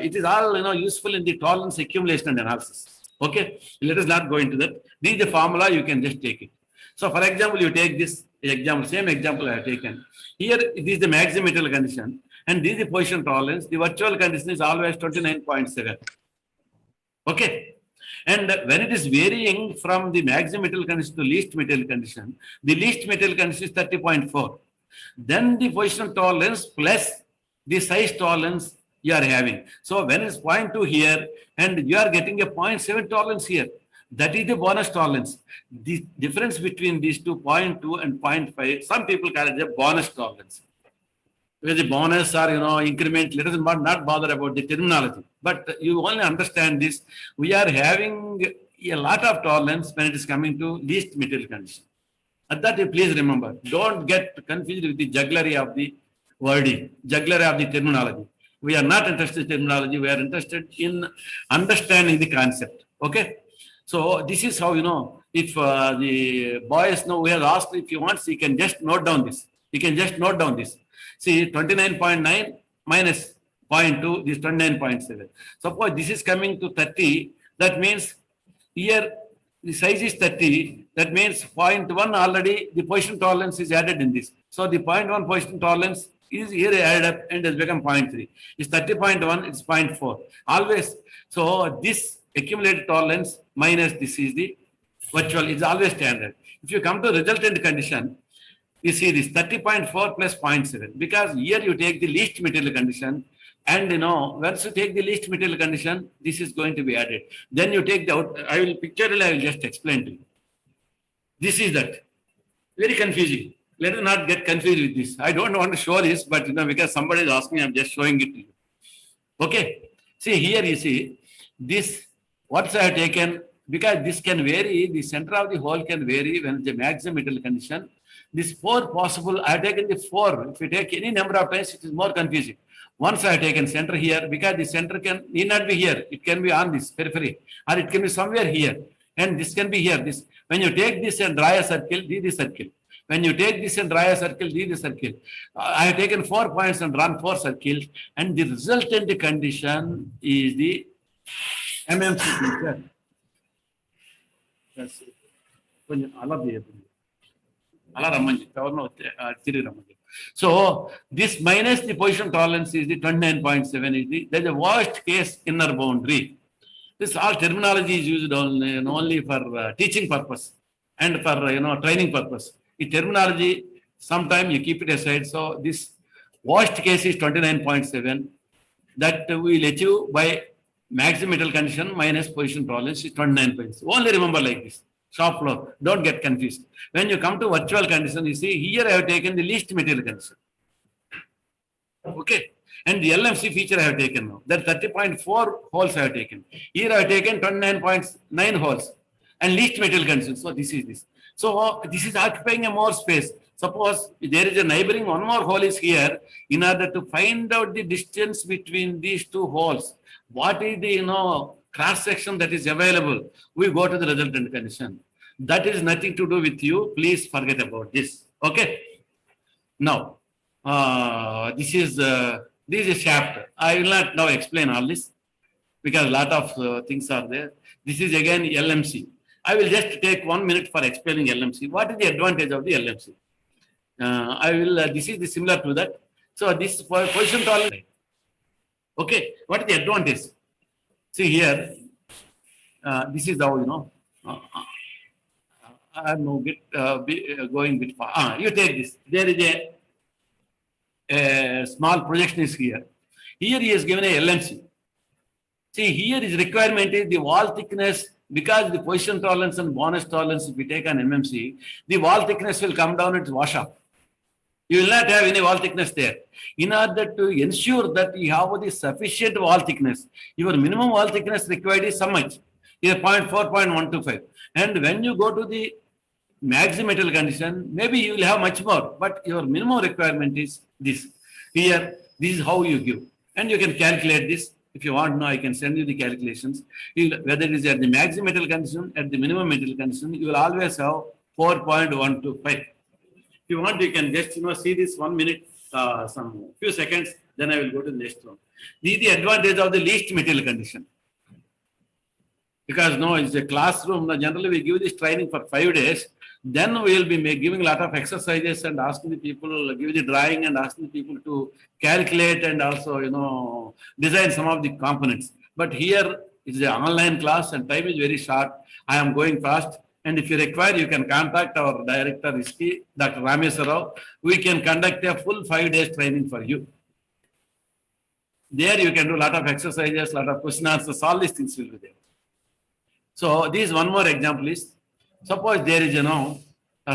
it is all, useful in the tolerance accumulation and analysis. Okay, let us not go into that. This is the formula, you can just take it. So for example, you take this example, same example I have taken. Here, this is the maximum metal condition and this is the position tolerance. The virtual condition is always 29.7. Okay. And when it is varying from the maximum metal condition to least metal condition, the least metal condition is 30.4. Then the position tolerance plus the size tolerance you are having. So when it's 0.2 here and you are getting a 0.7 tolerance here, that is the bonus tolerance. The difference between these two, 0.2 and 0.5, some people call it a bonus tolerance. Where the bonus or increment, let us not bother about the terminology. But you only understand this. We are having a lot of tolerance when it is coming to least metal condition. At that, please remember, don't get confused with the jugglery of the wording, jugglery of the terminology. We are not interested in terminology. We are interested in understanding the concept. Okay. So this is how, if the boys know, we have asked, if you want, you can just note down this. You can just note down this. See, 29.9 minus 0.2 is 29.7. Suppose this is coming to 30. That means here the size is 30. That means 0.1 already the position tolerance is added in this. So the 0.1 position tolerance is here added up and has become 0.3. It's 30.1, it's 0.4. Always. So this accumulated tolerance minus this is the virtual, is always standard. If you come to resultant condition, you see this 30.4 plus 0.7 because here you take the least material condition and once you take the least material condition, this is going to be added. Then you take the out, I will just explain to you. This is that. Very confusing. Let us not get confused with this. I don't want to show this, but because somebody is asking, I'm just showing it to you. Okay. See here you see this, what I have taken, because this can vary, the center of the hole can vary when the maximum metal condition. This 4 possible, I have taken the 4. If you take any number of times, it is more confusing. Once I have taken center here, because the center need not be here. It can be on this periphery, or it can be somewhere here. And this can be here. This, when you take this and draw a circle, this is circle. When you take this and draw a circle, this is circle. I have taken 4 points and drawn 4 circles, and the resultant condition is the MMC feature. That's it. So this minus the position tolerance is the 29.7 there's a worst case inner boundary. This all terminology is used only for teaching purpose and for training purpose. The terminology sometimes you keep it aside. So this worst case is 29.7 that we will achieve by maximum metal condition minus position tolerance is 29.7. Only remember like this. shop floor. Don't get confused. When you come to virtual condition, you see here I have taken the least material condition. Okay. And the LMC feature I have taken now. That 30.4 holes I have taken. Here I have taken 29.9 holes and least material condition. So this is this. So this is occupying a more space. Suppose there is a neighboring one more hole is here. In order to find out the distance between these two holes, what is the cross section that is available, we go to the resultant condition. That is nothing to do with you. Please forget about this. Okay. Now, this is a shaft. I will not now explain all this because a lot of things are there. This is again LMC. I will just take 1 minute for explaining LMC. What is the advantage of the LMC? This is similar to that. So this for position tolerance. Okay, what is the advantage? See here, this is how I'm going a bit far. You take this. There is a small projection is here. Here he has given a LMC. See, here his requirement is the wall thickness, because the position tolerance and bonus tolerance, if we take an MMC, the wall thickness will come down and wash up. You will not have any wall thickness there. In order to ensure that you have the sufficient wall thickness, your minimum wall thickness required is so much, is 0.4, 0.125. And when you go to the maximum metal condition, maybe you will have much more, but your minimum requirement is this. Here, this is how you give. And you can calculate this. If you want now, I can send you the calculations. Whether it is at the maximum metal condition, at the minimum metal condition, you will always have 4.125. If you want, you can just see this 1 minute, some few seconds, then I will go to the next one. This is the advantage of the least material condition. Because no, it's a classroom. Generally, we give this training for 5 days. Then we will be giving a lot of exercises and asking the people, give the drawing and asking the people to calculate and also, design some of the components. But here it's an online class and time is very short. I am going fast. And if you require, you can contact our director, Dr. Rameswar Rao. We can conduct a full 5 days training for you. There you can do a lot of exercises, a lot of question answers, all these things will be there. So this one more example is, suppose there is,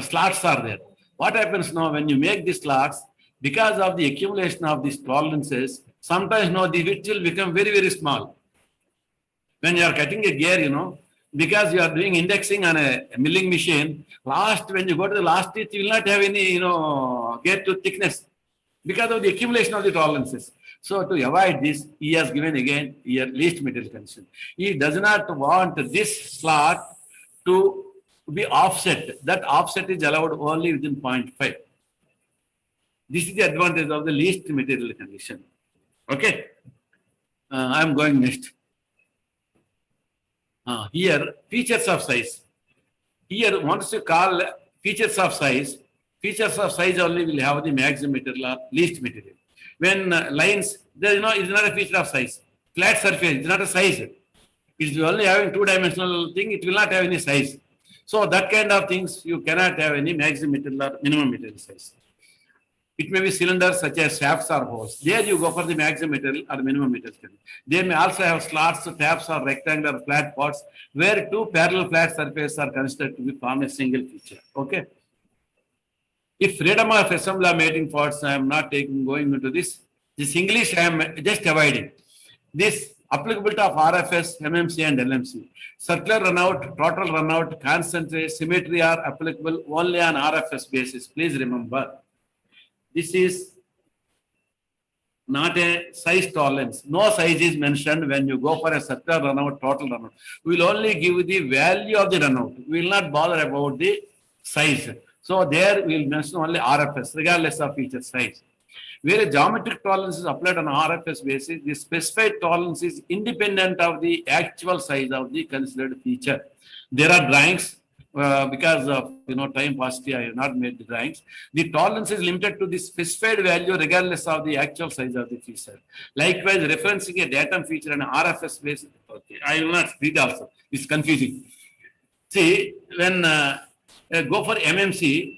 slots are there. What happens now when you make these slots, because of the accumulation of these tolerances, sometimes the width will become very, very small. When you are cutting a gear, because you are doing indexing on a milling machine, when you go to the last teeth, you will not have any, gear to thickness because of the accumulation of the tolerances. So to avoid this, he has given again here least material condition. He does not want this slot to be offset. That offset is allowed only within 0.5. This is the advantage of the least material condition. Okay. I am going next. Here, features of size. Here, once you call features of size only will have the maximum material or least material. When lines, there is not a feature of size. Flat surface is not a size. It's only having two-dimensional thing, it will not have any size. So that kind of things, you cannot have any maximum material or minimum material size. It may be cylinders such as shafts or holes. There you go for the maximum material or minimum material. They may also have slots, taps or rectangular flat pots where two parallel flat surfaces are considered to be form a single feature. Okay. If freedom of assembly or mating pots, I am not going into this. This English I am just avoiding. This applicability of RFS, MMC and LMC. Circular runout, total runout, concentrate, symmetry are applicable only on RFS basis. Please remember. This is not a size tolerance. No size is mentioned when you go for a circular runout, total runout. We will only give the value of the runout. We will not bother about the size. So there we will mention only RFS, regardless of feature size. Where a geometric tolerance is applied on RFS basis, the specified tolerance is independent of the actual size of the considered feature. There are drawings. Because of time paucity, I have not made the drawings. The tolerance is limited to the specified value regardless of the actual size of the feature. Likewise, referencing a datum feature on RFS basis. Okay, I will not read also. It's confusing. See, when go for MMC,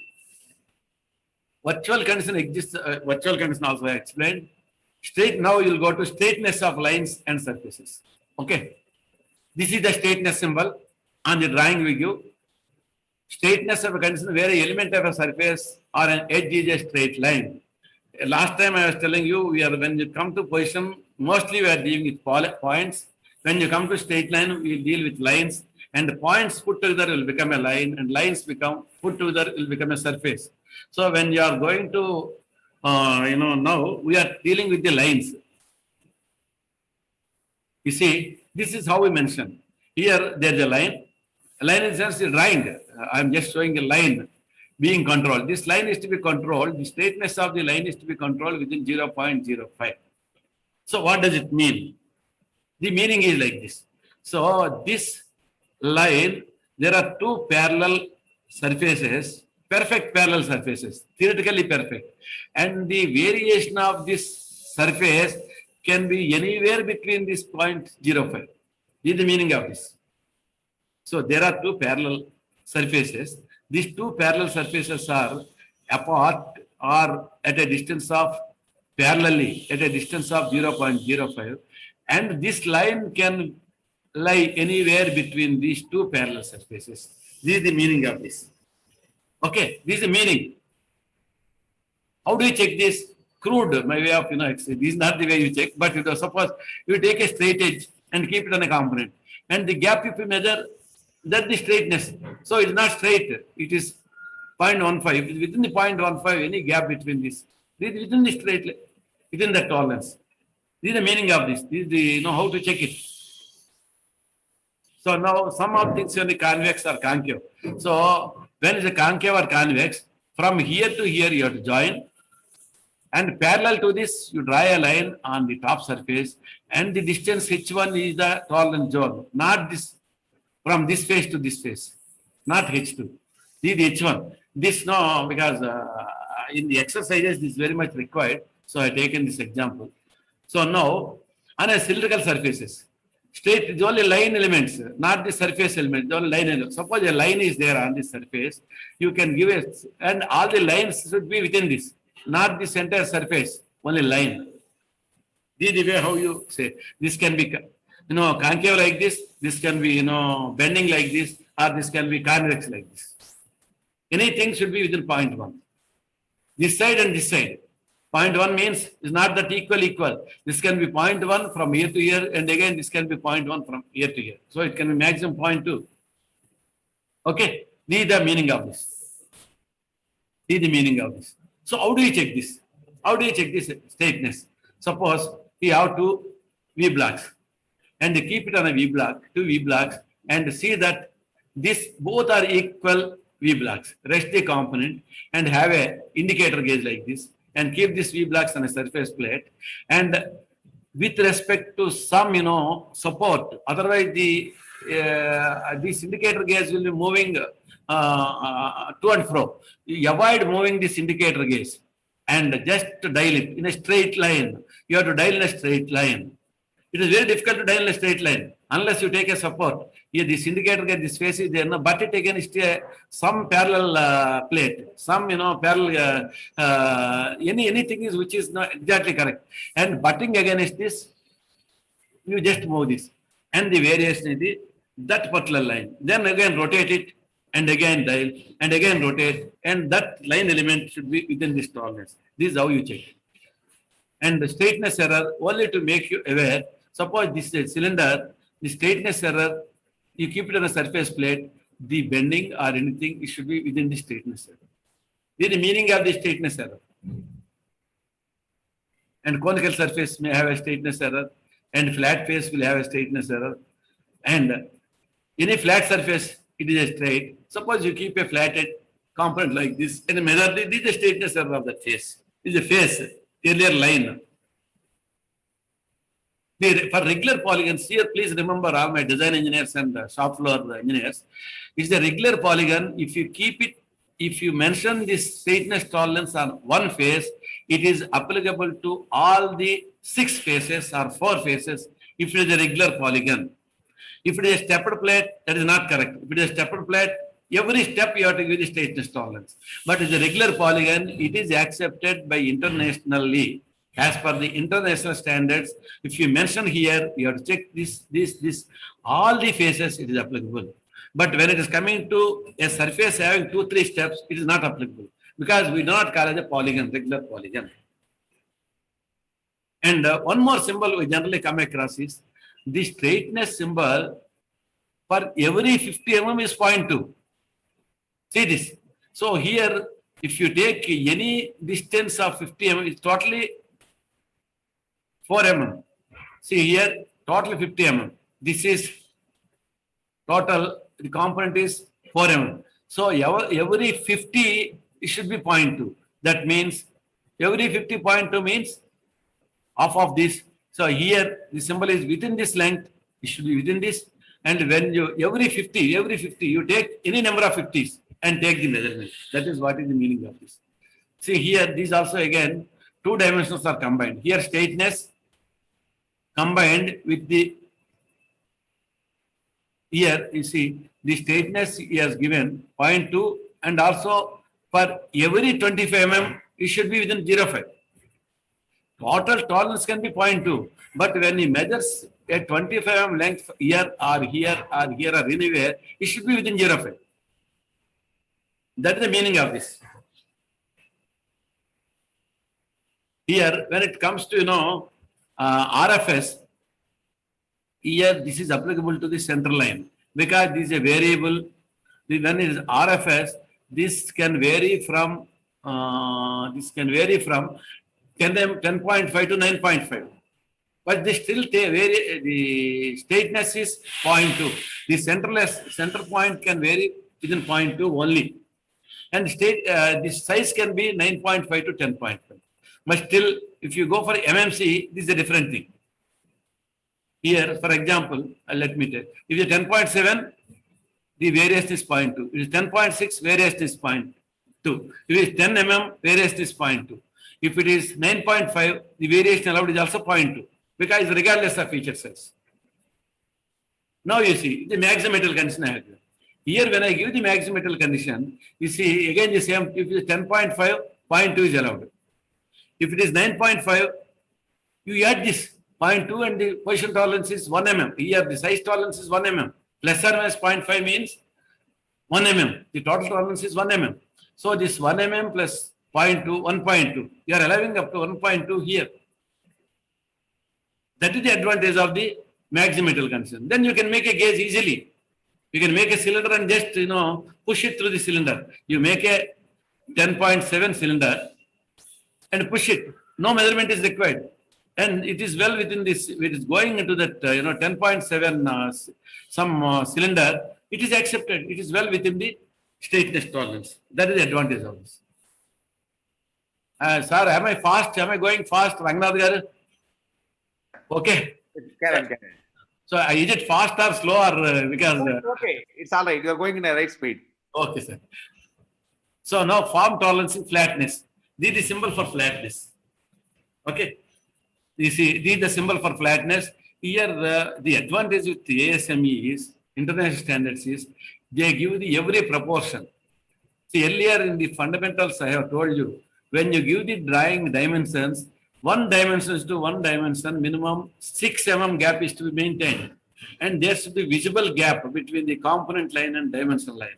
virtual condition exists. Virtual condition also I explained. Now you will go to straightness of lines and surfaces. Okay, this is the straightness symbol on the drawing we give. Straightness of a condition where an element of a surface or an edge is a straight line. Last time I was telling you, when you come to position, mostly we are dealing with points. When you come to straight line, we deal with lines, and the points put together will become a line, and lines put together will become a surface. So when you are going to, now we are dealing with the lines. You see, this is how we mention. Here there is a line. A line is just lined. I am just showing a line being controlled. This line is to be controlled. The straightness of the line is to be controlled within 0.05. So what does it mean? The meaning is like this. So this line, there are two parallel surfaces, perfect parallel surfaces, theoretically perfect. And the variation of this surface can be anywhere between this 0.05. This is the meaning of this. So there are two parallel surfaces. These two parallel surfaces are apart or at a distance of parallelly at a distance of 0.05, and this line can lie anywhere between these two parallel surfaces. This is the meaning of this. Okay, this is the meaning. How do you check this? Crude, my way of, this is not the way you check, but suppose you take a straight edge and keep it on a component, and the gap if you measure, that's the straightness. So it's not straight, it is 0.15. Within the 0.15, any gap between this is within the straight line, within the tolerance. This is the meaning of this. This is the, how to check it. So now some of things are the convex or concave. So when it's a concave or convex, from here to here you have to join, and parallel to this you draw a line on the top surface, and the distance h1 is the tolerance zone, not this from this face to this face, not h2. This is h1. This no, because in the exercises this is very much required. So I have taken this example. So now on a cylindrical surfaces, straight is only line elements, not the surface elements, only line elements. Suppose a line is there on this surface, you can give it, and all the lines should be within this, not this entire surface, only line. This is the way how you say. This can be, concave like this can be, bending like this, or this can be convex like this. Anything should be within 0.1. This side and this side. 0.1 means is not that equal. This can be 0.1 from here to here, and again this can be 0.1 from here to here. So it can be maximum 0.2. Okay, this is the meaning of this. This is the meaning of this. So how do you check this? How do you check this straightness? Suppose we have two V blocks, and they keep it on a V block, two V blocks, and see that this both are equal V blocks. Rest the component and have a indicator gauge like this, and keep this V blocks on a surface plate, and with respect to some support, otherwise the this indicator gauge will be moving to and fro. You avoid moving this indicator gauge and just to dial it in a straight line. You have to dial in a straight line. It is very difficult to dial in a straight line unless you take a support. Here this indicator gauge, this face is there, but it against some parallel plate, some parallel anything is which is not exactly correct, and butting against this, you just move this, and the variation is that particular line. Then again rotate it, and again dial, and again rotate, and that line element should be within this tolerance. This is how you check. And the straightness error, only to make you aware, suppose this is a cylinder, the straightness error, you keep it on a surface plate, the bending or anything, it should be within the straightness error. This is the meaning of the straightness error. And conical surface may have a straightness error, and flat face will have a straightness error. And in a flat surface, it is a straight. Suppose you keep a flatted component like this, and measure this is the straightness error of the face. This is a face, earlier line. For regular polygons, here please remember all my design engineers and shop floor engineers, it's a regular polygon. If you keep it, if you mention this straightness tolerance on one face, it is applicable to all the 6 faces or 4 faces if it is a regular polygon. If it is a stepped plate, that is not correct. If it is a stepped plate, every step you have to give the straightness tolerance. But as a regular polygon, it is accepted by internationally. As per the international standards, if you mention here, you have to check this, all the faces, it is applicable. But when it is coming to a surface having 2-3 steps, it is not applicable because we do not call it a polygon, regular polygon. And one more symbol we generally come across is the straightness symbol for every 50 mm is 0.2. See this. So here, if you take any distance of 50 mm, it's totally 4 mm. See here, total 50 mm. This is total, the component is 4 mm. So every 50, it should be 0.2. That means every 50.2 means half of this. So here, the symbol is within this length, it should be within this. And when you, every 50, you take any number of 50s and take the measurement. That is what is the meaning of this. See here, these also again, 2 dimensions are combined. Here, straightness combined with the, here you see, the straightness he has given 0.2 and also for every 25 mm, it should be within 0.5. Total tolerance can be 0.2, but when he measures a 25 mm length here or here or here or anywhere, it should be within 0.5. That is the meaning of this. Here, when it comes to, RFS, here this is applicable to the center line because this is a variable. When it is RFS, this can vary from 10.5 to 9.5. But they still vary. The straightness is 0.2. The center point can vary within 0.2 only, and the size can be 9.5 to 10.5. But still, if you go for MMC, this is a different thing. Here, for example, let me take. If it is 10.7, the variation is 0.2. If it is 10.6, variation is 0.2. If it is 10 mm, variation is 0.2. If it is 9.5, the variation allowed is also 0.2 because regardless of feature size. Now you see the maximum metal condition I have given. Here, when I give the maximum metal condition, you see again the same. If it is 10.5, 0.2 is allowed. If it is 9.5, you add this 0.2 and the position tolerance is 1 mm. Here the size tolerance is 1 mm. Plus or minus 0.5 means 1 mm. The total tolerance is 1 mm. So this 1 mm plus 0.2, 1.2. You are allowing up to 1.2 here. That is the advantage of the maximum metal condition. Then you can make a gauge easily. You can make a cylinder and just push it through the cylinder. You make a 10.7 cylinder and push it. No measurement is required. And it is well within this, it is going into that 10.7 cylinder, it is accepted. It is well within the straightness tolerance. That is the advantage of this. Sir, am I fast? Am I going fast? Rangnath garu? Okay. Correct. So is it fast or slow or because? Okay, it's all right. You are going in the right speed. Okay, sir. So now form tolerance in flatness. This is the symbol for flatness. Okay. You see, this is the symbol for flatness. Here, the advantage with the ASME is, international standards is, they give the every proportion. See, earlier in the fundamentals, I have told you, when you give the drawing dimensions, one dimension to one dimension, minimum 6 mm gap is to be maintained. And there should be visible gap between the component line and dimension line.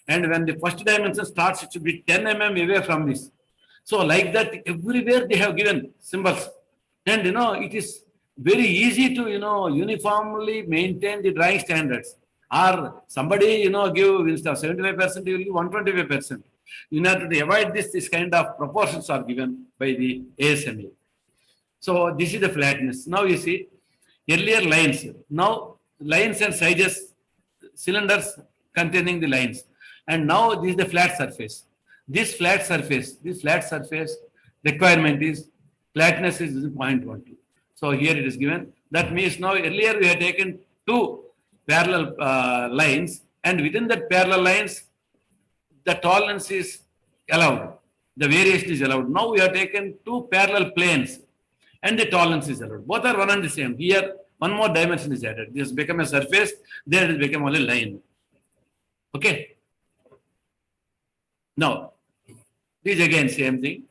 And when the first dimension starts, it should be 10 mm away from this. So like that, everywhere they have given symbols. And it is very easy to uniformly maintain the drawing standards. Or somebody give instead of 75%, you will give 125%. In order to avoid this kind of proportions are given by the ASME. So this is the flatness. Now you see earlier lines. Now lines and sizes, cylinders containing the lines. And now this is the flat surface. This flat surface requirement is flatness is 0.12. So here it is given. That means now earlier we had taken 2 parallel lines, and within that parallel lines, the tolerance is allowed. The variation is allowed. Now we have taken 2 parallel planes, and the tolerance is allowed. Both are one and the same. Here, one more dimension is added. This become a surface. There it has become only line. Okay. Now, this again same thing.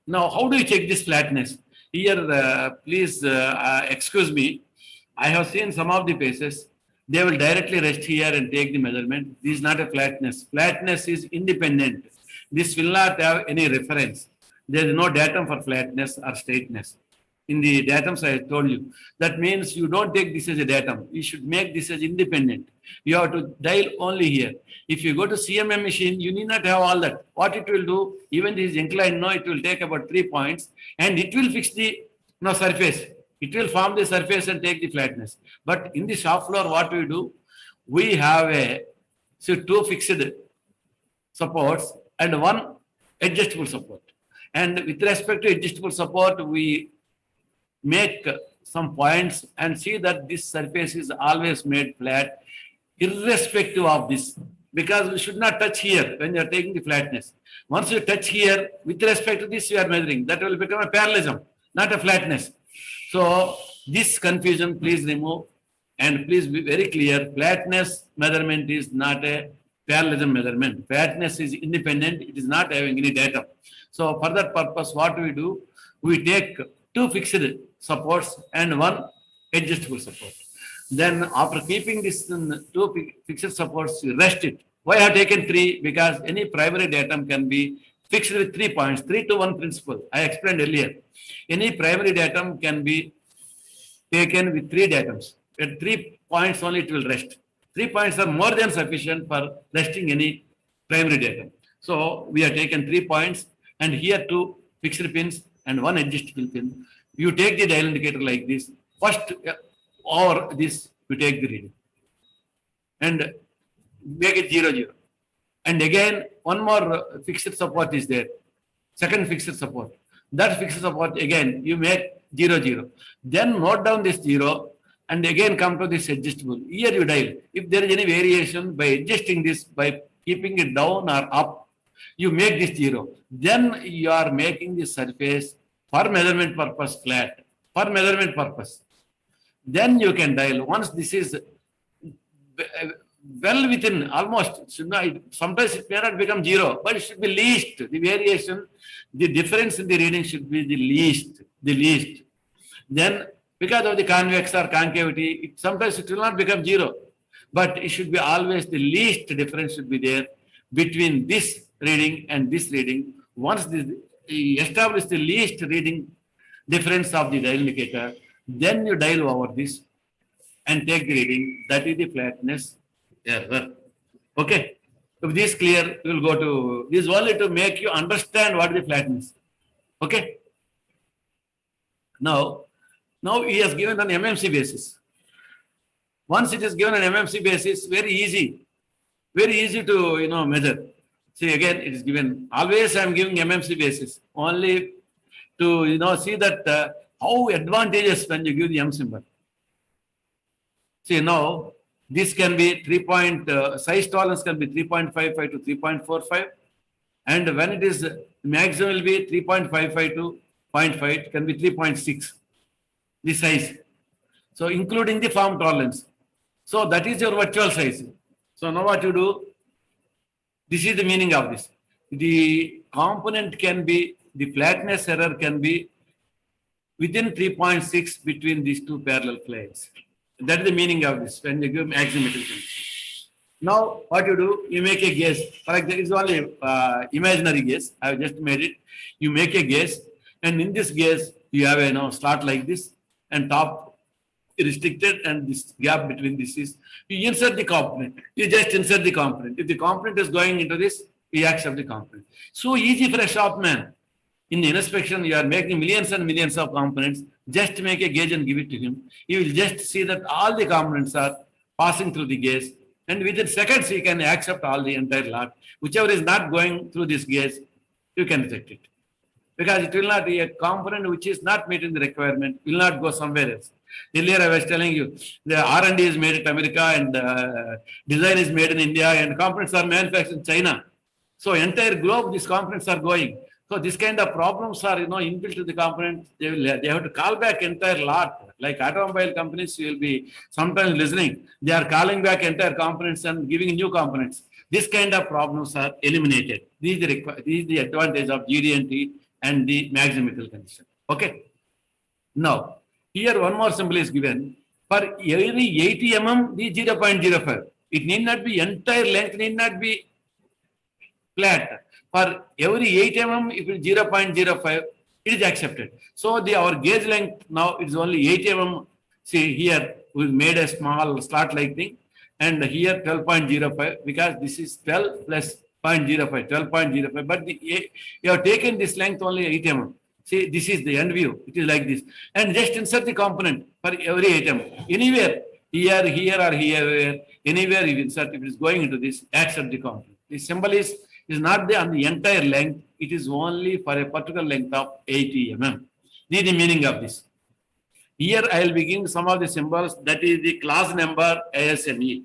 Now, how do you check this flatness? Here, please excuse me. I have seen some of the cases. They will directly rest here and take the measurement. This is not a flatness. Flatness is independent. This will not have any reference. There is no datum for flatness or straightness. In the datums I told you. That means you don't take this as a datum. You should make this as independent. You have to dial only here. If you go to CMM machine, you need not have all that. What it will do, even this inclined, no, it will take about 3 points and it will fix the surface. It will form the surface and take the flatness. But in the shop floor, what we do, we have two fixed supports and one adjustable support. And with respect to adjustable support, we make some points and see that this surface is always made flat, irrespective of this, because we should not touch here when you are taking the flatness. Once you touch here, with respect to this you are measuring, that will become a parallelism, not a flatness. So this confusion please remove and please be very clear. Flatness measurement is not a parallelism measurement. Flatness is independent. It is not having any data. So for that purpose, what we do, we take two fixed supports and one adjustable support. Then after keeping this two fixed supports, you rest it. Why I have taken three? Because any primary datum can be fixed with 3 points, 3 to 1 principle. I explained earlier. Any primary datum can be taken with 3 datums. At 3 points only it will rest. 3 points are more than sufficient for resting any primary datum. So we have taken 3 points and here 2 fixed pins and 1 adjustable pin. You take the dial indicator like this. First over this, you take the reading and make it 0, 0. And again, one more fixed support is there. Second fixed support. That fixed support again, you make 0, 0. Then note down this 0 and again come to this adjustable. Here you dial. If there is any variation by adjusting this, by keeping it down or up, you make this 0. Then you are making the surface for measurement purpose flat. For measurement purpose. Then you can dial. Once this is well within almost, sometimes it may not become 0, but it should be least. The variation, the difference in the reading should be the least. Then because of the convex or concavity, sometimes it will not become 0, but it should be always the least difference should be there between this reading and this reading. Once you establish the least reading difference of the dial indicator, then you dial over this and take the reading. That is the flatness error. Okay. If this is clear, we will go to this only to make you understand what is the flatness. Okay. Now he has given on MMC basis. Once it is given on MMC basis, very easy to measure. See again, it is given. Always I am giving MMC basis only to see that how advantageous when you give the M symbol. See now this can be size tolerance can be 3.55 to 3.45, and when it is maximum will be 3.55 to 0.5, it can be 3.6. The size. So including the form tolerance. So that is your virtual size. So now what you do? This is the meaning of this. The component can be, the flatness error can be within 3.6 between these two parallel planes. That is the meaning of this when you give maximum metal. Now what you do? You make a guess. For example, it's only imaginary guess. I have just made it. You make a guess, and in this guess you have a slot like this, and top restricted, and this gap between this is, you insert the component. You just insert the component. If the component is going into this, you accept the component. So easy for a shopman. In the inspection, you are making millions and millions of components. Just make a gauge and give it to him. He will just see that all the components are passing through the gauge, and within seconds he can accept all the entire lot. Whichever is not going through this gauge, you can reject it. Because it will not be a component which is not meeting the requirement, will not go somewhere else. Earlier I was telling you, the R&D is made in America and design is made in India and components are manufactured in China. So entire globe, these components are going. So this kind of problems are inbuilt to the component. They have to call back entire lot. Like automobile companies, you will be sometimes listening. They are calling back entire components and giving new components. This kind of problems are eliminated. This is the advantage of GD&T and the maximum metal condition. Okay. Now, here one more symbol is given. For every 80 mm, the 0.05. It need not be entire length, need not be flat. For every 8 mm, if it is 0.05, it is accepted. So our gauge length now is only 8 mm. See here, we made a small slot like thing, and here 12.05, because this is 12 plus 0.05, 12.05. But you have taken this length only 8 mm. See, this is the end view. It is like this. And just insert the component for every 8 mm. Anywhere, here or here, anywhere you insert, if it is going into this, accept the component. The symbol is not there on the entire length. It is only for a particular length of 80 mm. This is the meaning of this. Here I will be giving some of the symbols. That is the class number ASME.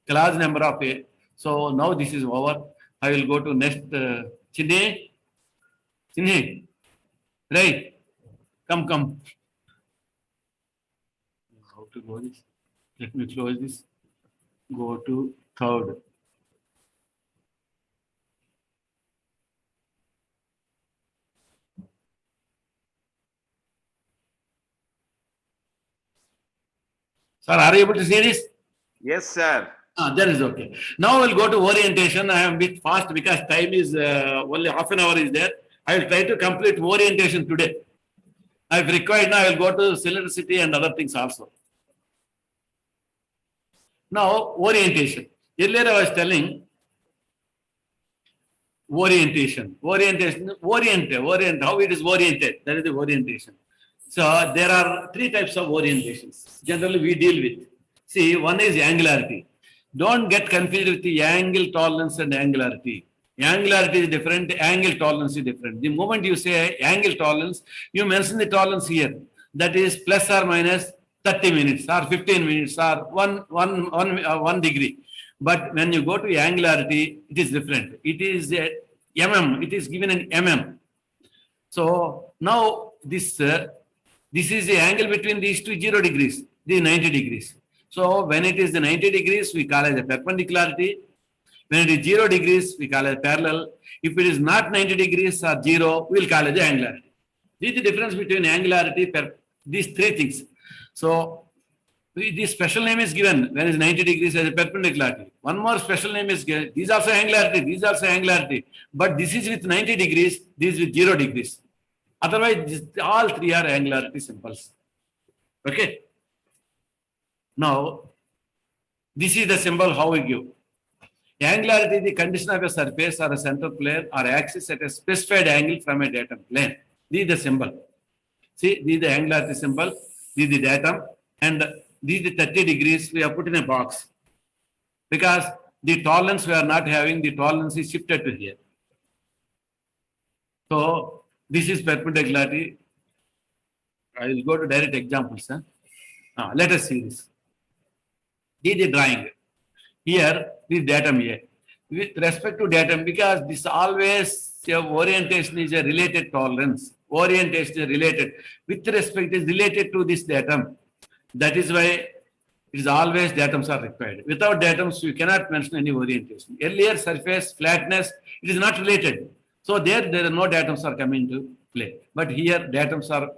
Class number of A. So now this is over. I will go to next. Chinne. Right. Come. How to go this? Let me close this. Go to third. Sir, are you able to see this? Yes, sir. That is okay. Now we'll go to orientation. I am a bit fast because time is only half an hour is there. I will try to complete orientation today. If required, now I will go to cylindricity and other things also. Now, orientation. Earlier I was telling orientation. Orient, how it is oriented. That is the orientation. So there are three types of orientations. Generally we deal with. See, one is angularity. Don't get confused with the angle tolerance and angularity. Angularity is different, angle tolerance is different. The moment you say angle tolerance, you mention the tolerance here. That is plus or minus 30 minutes or 15 minutes or one degree. But when you go to angularity, it is different. It is mm. It is given in mm. So now this is the angle between these two 0 degrees, the 90 degrees. So when it is the 90 degrees, we call it a perpendicularity. When it is 0 degrees, we call it parallel. If it is not 90 degrees or 0, we will call it the angularity. This is the difference between angularity, these three things. So this special name is given when it is 90 degrees as a perpendicularity. One more special name is given. These also angularity, But this is with 90 degrees, this is with 0 degrees. Otherwise, all three are angularity symbols. Okay. Now, this is the symbol how we give. Angularity is the condition of a surface or a center plane or axis at a specified angle from a datum plane. This is the symbol. See, this is the angularity symbol. This is the datum. And this is the 30 degrees we have put in a box. Because the tolerance we are not having, the tolerance is shifted to here. So, this is perpendicularity. I will go to direct examples. Let us see this. This is the drawing. Here, this datum here. With respect to datum, because this always orientation is a related tolerance. Orientation is related. With respect is related to this datum. That is why it is always datums are required. Without datums, you cannot mention any orientation. Earlier surface, flatness, it is not related. So there are no datums are coming to play. But here datums are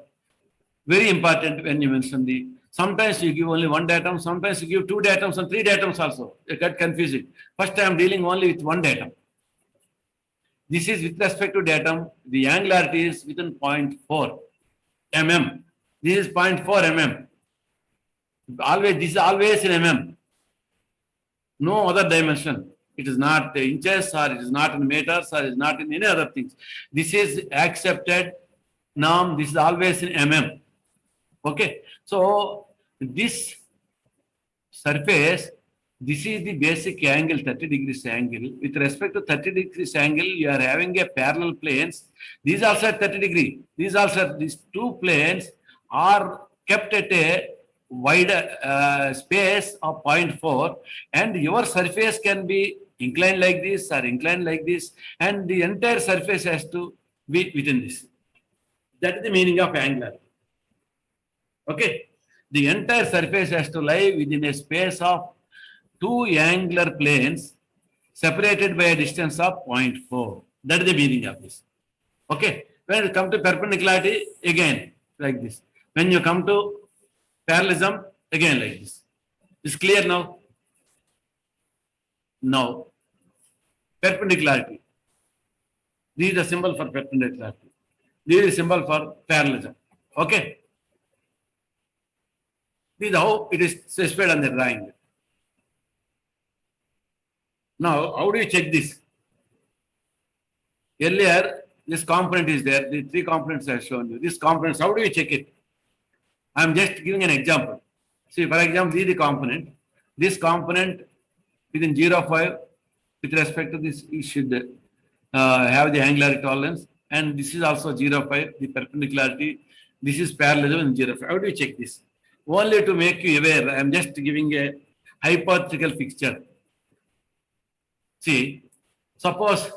very important when you mention the. Sometimes you give only one datum, sometimes you give two datums and three datums also. It got confusing. First I am dealing only with one datum. This is with respect to datum. The angularity is within 0.4 mm. This is 0.4 mm. This is always in mm. No other dimension. It is not inches or it is not in meters or it is not in any other things. This is accepted norm. This is always in mm. Okay. So this surface, this is the basic angle, 30 degrees angle. With respect to 30 degrees angle, you are having a parallel planes. These also at 30 degree. These two planes are kept at a wider space of 0.4, and your surface can be inclined like this or inclined like this, and the entire surface has to be within this. That is the meaning of angular. Okay, the entire surface has to lie within a space of two angular planes separated by a distance of 0.4. That is the meaning of this. Okay, when you come to perpendicularity, again like this. When you come to parallelism, Again like this. Is clear now? Now, perpendicularity. This is the symbol for perpendicularity. This is the symbol for parallelism. Okay? This is how it is specified on the drawing. Now, how do you check this? Earlier, this component is there. The three components I have shown you. These components, how do you check it? I am just giving an example. See, for example, this is the component. This component within 0, 5, with respect to this, you should have the angular tolerance. And this is also 0, 5, the perpendicularity. This is parallelism in 0, 5. How do you check this? Only to make you aware, I am just giving a hypothetical fixture. See, suppose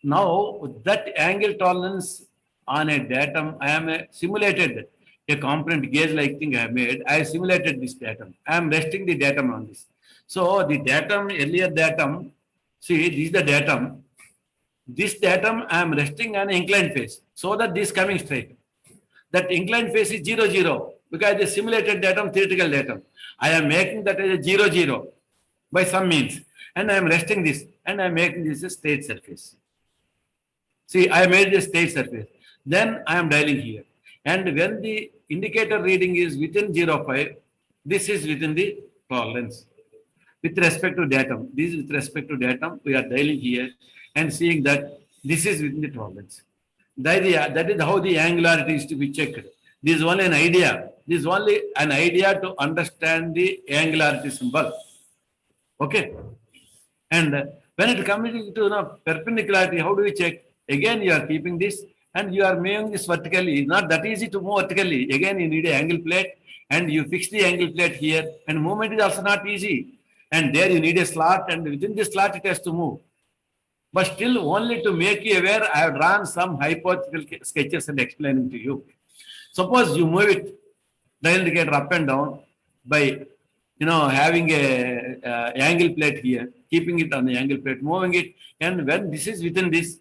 now that angle tolerance on a datum, I am simulated a component gauge like thing I have made. I simulated this datum. I am resting the datum on this. So the datum, earlier datum, see, this is the datum. This datum I am resting on an inclined face so that this coming straight. That inclined face is 0, 0 because the simulated datum, theoretical datum. I am making that as a 0, 0 by some means. And I am resting this and I am making this a straight surface. See, I made this straight surface. Then I am dialing here. And when the indicator reading is within 0, 5, this is within the tolerance. With respect to datum, this is with respect to datum, we are dialing here and seeing that this is within the tolerance. That is how the angularity is to be checked. This is only an idea. This is only an idea to understand the angularity symbol. Okay. And when it comes to perpendicularity, how do we check? Again, you are keeping this and you are moving this vertically. It's not that easy to move vertically. Again, you need an angle plate and you fix the angle plate here. And movement is also not easy. And there you need a slot and within this slot it has to move. But still, only to make you aware, I have drawn some hypothetical sketches and explaining to you. Suppose you move it, dial indicator up and down by having a angle plate here, keeping it on the angle plate, moving it, and when this is within this,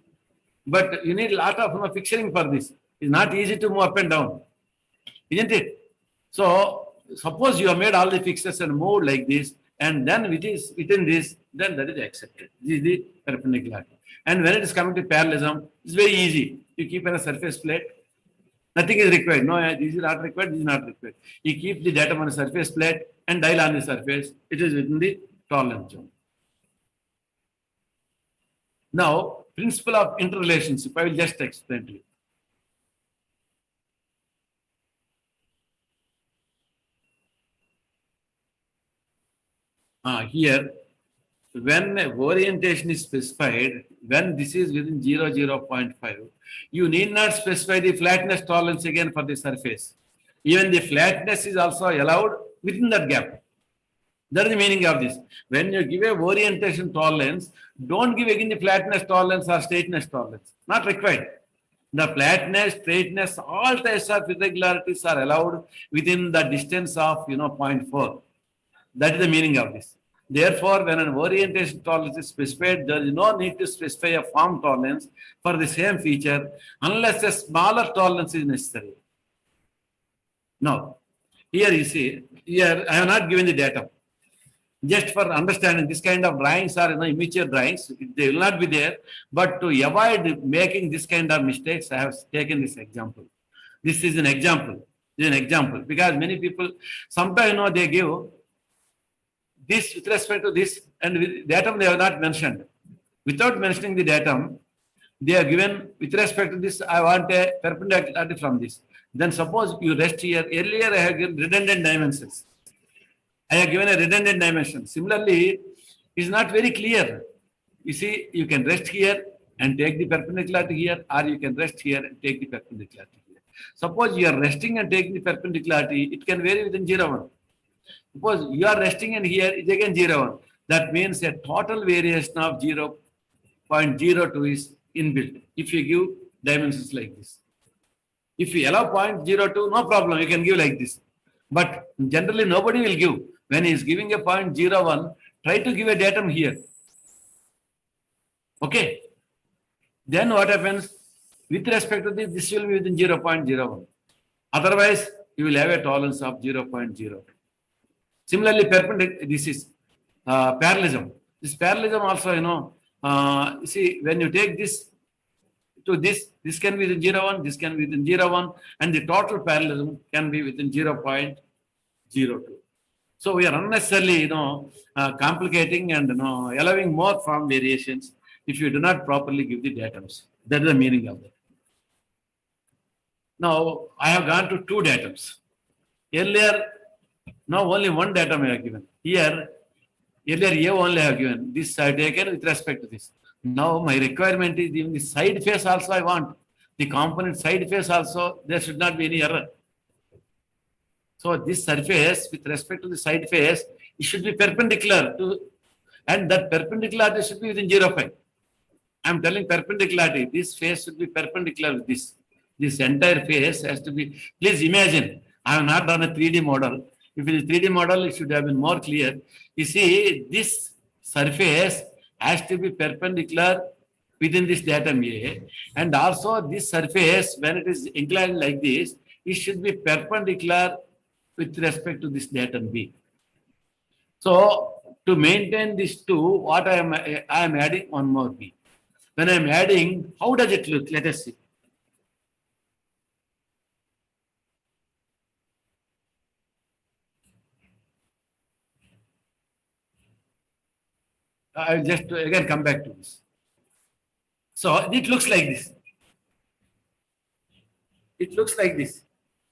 but you need a lot of fixturing for this. It's not easy to move up and down, isn't it? So suppose you have made all the fixtures and moved like this, and then it is within this, then that is accepted. This is the perpendicularity. And when it is coming to parallelism, it's very easy. You keep on a surface plate. Nothing is required. No, this is not required, this is not required. You keep the datum on a surface plate and dial on the surface. It is within the tolerance zone. Now, principle of interrelationship, I will just explain to you. Here, when orientation is specified, when this is within 0, 0.5, you need not specify the flatness tolerance again for the surface. Even the flatness is also allowed within that gap. That is the meaning of this. When you give a orientation tolerance, don't give again the flatness tolerance or straightness tolerance. Not required. The flatness, straightness, all types of irregularities are allowed within the distance of 0.4. That is the meaning of this. Therefore, when an orientation tolerance is specified, there is no need to specify a form tolerance for the same feature unless a smaller tolerance is necessary. Now, here you see, here I have not given the data. Just for understanding, this kind of drawings are immature drawings. They will not be there. But to avoid making this kind of mistakes, I have taken this example. This is an example. This is an example. Because many people, sometimes they give this with respect to this, and with datum they have not mentioned. Without mentioning the datum, they are given with respect to this, I want a perpendicularity from this. Then suppose you rest here. Earlier I have given redundant dimensions. I have given a redundant dimension. Similarly, it's not very clear. You see, you can rest here and take the perpendicularity here, or you can rest here and take the perpendicularity here. Suppose you are resting and taking the perpendicularity, it can vary within 0, 1. Suppose you are resting and here is again 0, 1. That means a total variation of 0.02 is inbuilt if you give dimensions like this. If you allow 0.02, no problem, you can give like this. But generally nobody will give. When he is giving a 0.01, try to give a datum here. Okay. Then what happens? With respect to this, this will be within 0.01. Otherwise, you will have a tolerance of 0.02. Similarly, perpendicular, this is parallelism. This parallelism also, you see, when you take this to this can be within 0, 1, this can be within 0, 1, and the total parallelism can be within 0.02. So we are unnecessarily, complicating and, allowing more form variations if you do not properly give the datums. That is the meaning of that. Now, I have gone to two datums. Earlier, now only one datum I have given. Here, earlier A only I have given. This I have taken with respect to this. Now, my requirement is even the side face also I want. The component side face also, there should not be any error. So this surface with respect to the side face, it should be perpendicular to, and that perpendicularity should be within 0.5. I am telling perpendicularity. This face should be perpendicular with this. This entire face has to be. Please imagine. I have not done a 3D model. If it is 3D model, it should have been more clear. You see, this surface has to be perpendicular within this datum A, and also this surface, when it is inclined like this, it should be perpendicular with respect to this datum B. So to maintain these two, what I am adding one more B. When I am adding, how does it look? Let us see. I will just again come back to this. So it looks like this. It looks like this.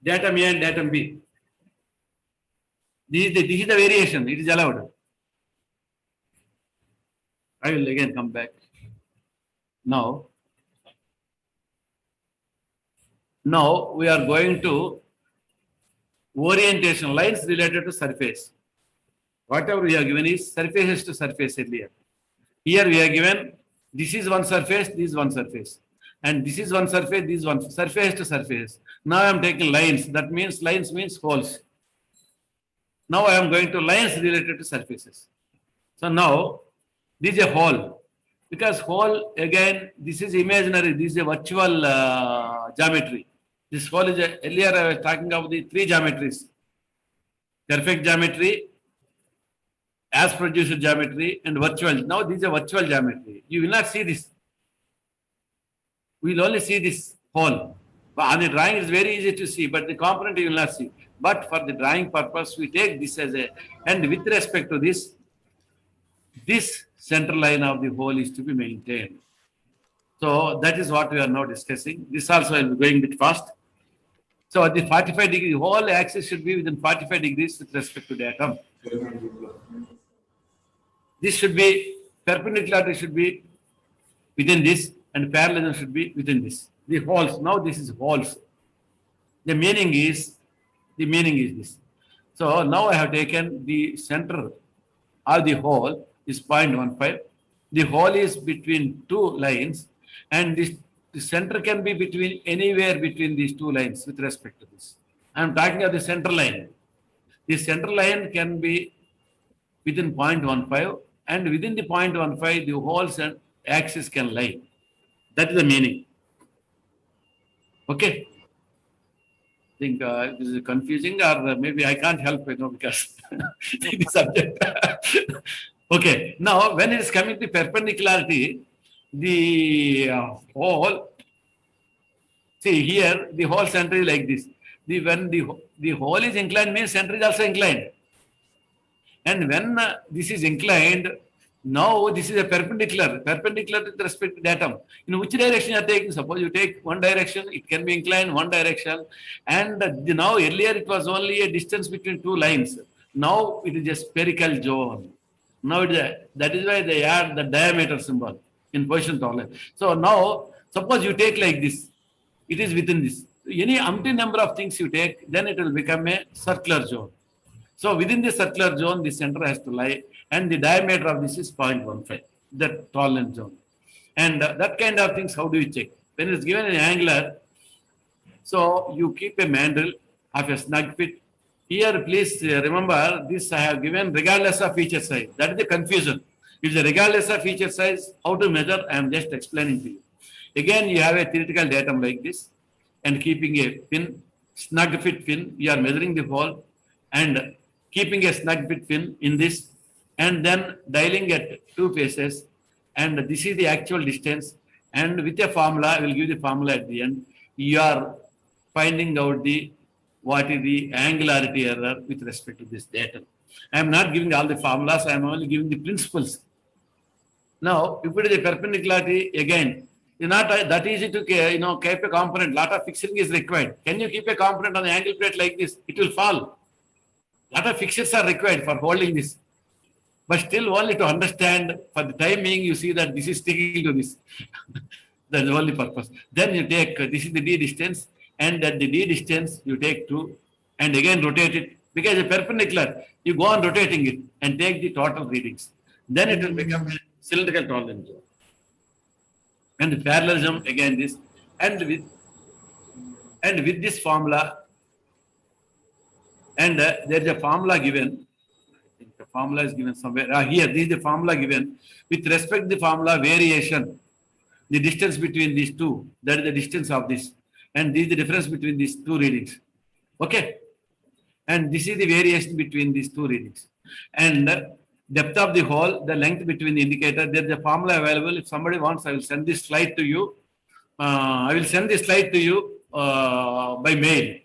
Datum A and datum B. This is the variation. It is allowed. I will again come back. Now we are going to orientation lines related to surface. Whatever we have given is surfaces to surface earlier. Here we are given this is one surface, this is one surface. And this is one surface, this is one surface to surface. Now I am taking lines. That means lines means holes. Now I am going to lines related to surfaces. So now this is a hole. Because hole, again, this is imaginary, this is a virtual geometry. This hole is earlier I was talking about the three geometries. Perfect geometry, as produced geometry, and virtual. Now this is a virtual geometry. You will not see this. We will only see this hole. But on the drawing it is very easy to see, but the component you will not see. But for the drawing purpose, we take this as a, and with respect to this, this center line of the hole is to be maintained. So that is what we are now discussing. This also I will be going a bit fast. So at the 45 degree, whole axis should be within 45 degrees with respect to datum. This should be, perpendicularity should be within this, and parallelism should be within this. The holes, now this is holes. The meaning is this. So now I have taken the center of the hole is 0.15. The hole is between two lines, and the center can be between anywhere between these two lines with respect to this. I am talking of the center line. The center line can be within 0.15, and within the 0.15, the whole axis can lie. That is the meaning. Okay. I think this is confusing, or maybe I can't help, because the subject. Okay. Now, when it is coming to perpendicularity, the hole, see here, the whole center is like this. When the hole is inclined, means center is also inclined. And when this is inclined, now this is a perpendicular with respect to datum. In which direction you are taking? Suppose you take one direction, it can be inclined one direction. And now earlier it was only a distance between two lines. Now it is a spherical zone. Now that is why they add the diameter symbol in position tolerance. So now suppose you take like this, it is within this. Any umpteen number of things you take, then it will become a circular zone. So within the circular zone, the center has to lie, and the diameter of this is 0.15, that tolerance zone. And that kind of things, how do you check? When it's given an angular, so you keep a mandrel of a snug fit. Here, please remember, this I have given regardless of feature size. That is the confusion. If the regardless of feature size, how to measure, I am just explaining to you. Again, you have a theoretical datum like this, and keeping a pin, snug fit pin, you are measuring the hole, and keeping a snug between in this, and then dialing at two faces, and this is the actual distance, and with a formula, I will give the formula at the end. You are finding out the what is the angularity error with respect to this datum. I am not giving all the formulas, I am only giving the principles. Now, if it is a perpendicularity, again, it's not that easy to keep a component. Lot of fixing is required. Can you keep a component on the angle plate like this? It will fall. Lot of fixtures are required for holding this. But still, only to understand for the time being, you see that this is sticking to this. That's the only purpose. Then you take this is the d distance, and at the d distance you take 2, and again rotate it because a perpendicular. You go on rotating it and take the total readings. Then it will become a cylindrical tolerance zone. And the parallelism again this, and with this formula, and there is a formula given. I think the formula is given somewhere here. This is the formula given with respect to the formula variation. The distance between these two, that is the distance of this, and this is the difference between these two readings. Okay, and this is the variation between these two readings, and depth of the hole, the length between the indicator. There is a formula available. If somebody wants, I will send this slide to you. I will send this slide to you by mail.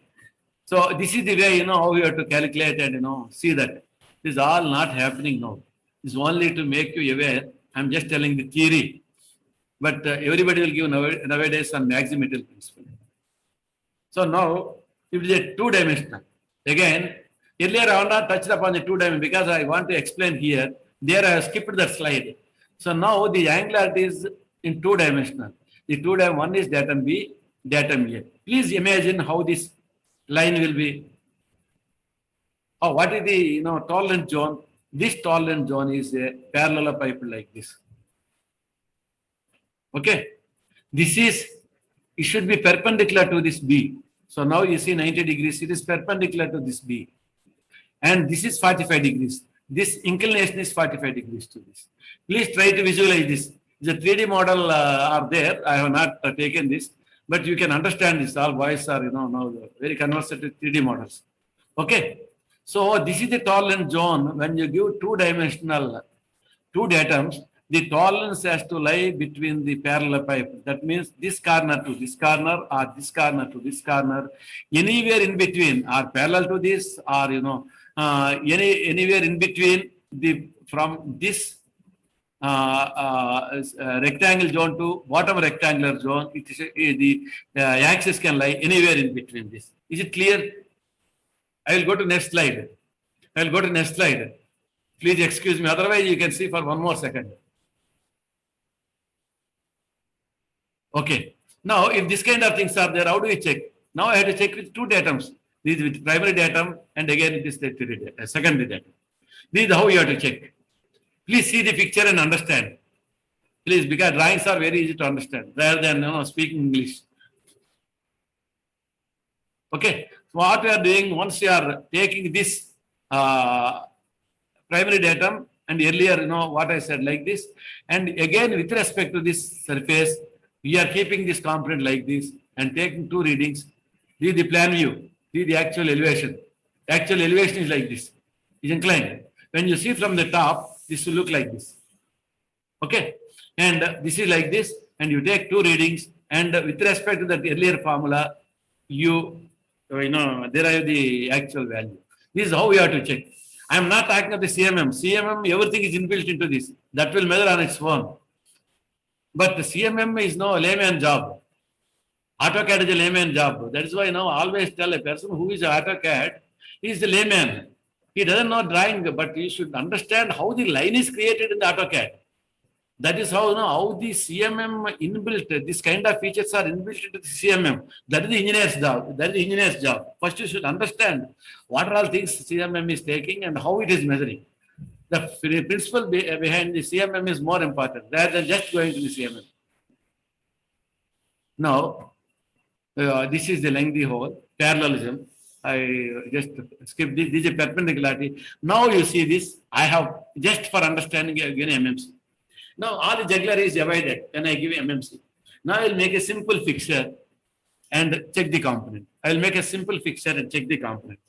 So this is the way how you have to calculate and see that. This is all not happening now. It's only to make you aware. I'm just telling the theory. But everybody will give nowadays on maximal principle. So now, if it is a two-dimensional, again, earlier I have not touched upon the two-dimensional because I want to explain here. There I have skipped that slide. So now the angularity is in two-dimensional. The two-dimensional, one is datum B, datum A. Please imagine how this line will be. Oh, what is the tolerance zone? This tolerance zone is a parallelepiped like this. Okay, it should be perpendicular to this B. So now you see 90 degrees, it is perpendicular to this B. And this is 45 degrees. This inclination is 45 degrees to this. Please try to visualize this. The 3D model are there. I have not taken this, but you can understand this. All boys are, now very conversant with 3D models. Okay, so this is the tolerance zone. When you give two-dimensional two datums, the tolerance has to lie between the parallelepiped. That means this corner to this corner, or this corner to this corner, anywhere in between, or parallel to this, or anywhere in between from this rectangle zone to bottom rectangular zone. It is the axis can lie anywhere in between this. Is it clear? I will go to next slide. Please excuse me. Otherwise, you can see for one more second. Okay. Now, if this kind of things are there, how do we check? Now I have to check with two datums. This is with primary datum, and again it is secondary datum. This is how you have to check. Please see the picture and understand. Please, because drawings are very easy to understand rather than speaking English. Okay. So what we are doing, once you are taking this primary datum, and earlier what I said like this, and again with respect to this surface, we are keeping this component like this and taking two readings. This is the plan view. This is the actual elevation. Actual elevation is like this. It's inclined. When you see from the top, this will look like this. Okay. And this is like this. And you take two readings. And with respect to that earlier formula, you derive the actual value. This is how we have to check. I am not talking of the CMM. CMM, everything is inbuilt into this. That will measure on its own. But the CMM is no layman job. AutoCAD is a layman job. That is why I always tell a person who is AutoCAD, he is the layman. He doesn't know drawing, but he should understand how the line is created in the AutoCAD. That is how the CMM inbuilt, this kind of features are inbuilt into the CMM. That is the engineer's job. First, you should understand what are all things CMM is taking and how it is measuring. The principle behind the CMM is more important rather than just going to the CMM. Now, this is the lengthy hole, parallelism. I just skipped this. This is a perpendicularity. Now you see this. I have just for understanding again MMC. Now all the jugular is divided when I give MMC. Now I will make a simple fixture and check the component. I will make a simple fixture and check the component.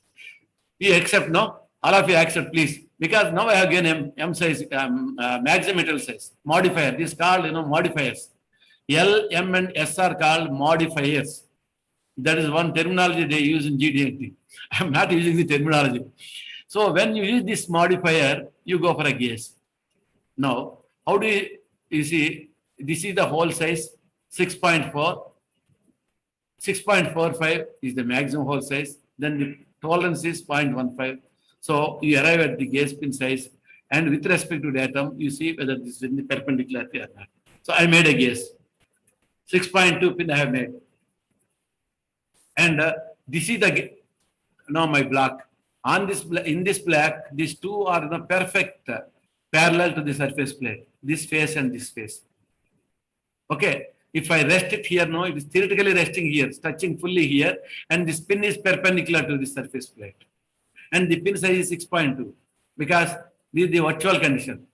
You accept now? All of you accept, please, because now I have given M size, maximum metal size modifier. This is called modifiers. L, M, and S are called modifiers. That is one terminology they use in GD&T. I'm not using the terminology. So when you use this modifier, you go for a guess. Now, how do you see? This is the hole size 6.4. 6.45 is the maximum hole size. Then the tolerance is 0.15. So you arrive at the gauge pin size, and with respect to datum, you see whether this is in the perpendicularity or not. So I made a guess. 6.2 pin I have made. And this is the my block. On this in this block, these two are the perfect parallel to the surface plate. This face and this face. Okay. If I rest it here, no, it is theoretically resting here, touching fully here, and this pin is perpendicular to the surface plate. And the pin size is 6.2 because this is the virtual condition.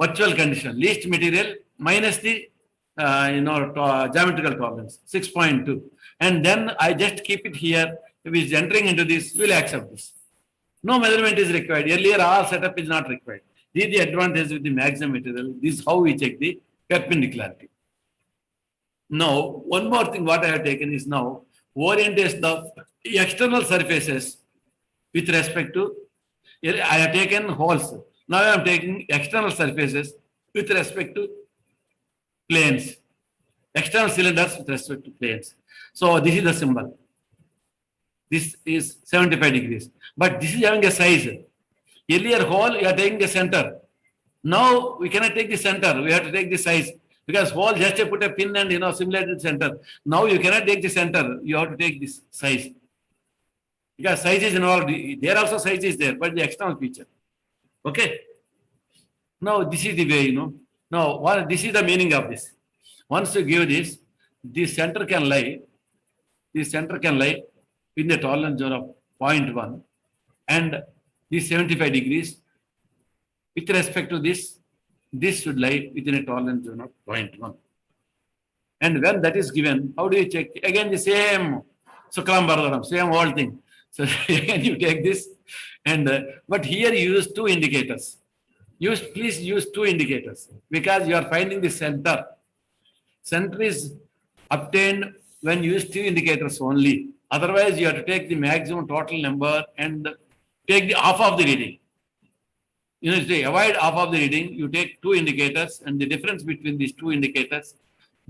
Virtual condition, least material minus the geometrical tolerance, 6.2. And then I just keep it here. If it's entering into this, we'll accept this. No measurement is required. Earlier, all setup is not required. This is the advantage with the maximum material. This is how we check the perpendicularity. Now, one more thing what I have taken is now orientation of external surfaces with respect to, I have taken holes. Now I am taking external surfaces with respect to planes. External cylinders with respect to planes. So this is the symbol. This is 75 degrees. But this is having a size. Earlier hole, you are taking the center. Now we cannot take the center. We have to take the size. Because hole just to put a pin and simulate the center. Now you cannot take the center. You have to take this size. Because size is involved. There also size is there, but the external feature. Okay. Now this is the way, Now this is the meaning of this. Once you give this center can lie. This center can lie in the tolerance zone of 0.1 and this 75 degrees. With respect to this should lie within a tolerance zone of 0.1. And when that is given, how do you check? Again, the same Suklam Bharadvaram, same whole thing. So again, you take this, but here you use two indicators. Please use two indicators because you are finding the center. Center is obtained when you use two indicators only. Otherwise, you have to take the maximum total number and take the half of the reading. To avoid half of the reading, you take two indicators and the difference between these two indicators,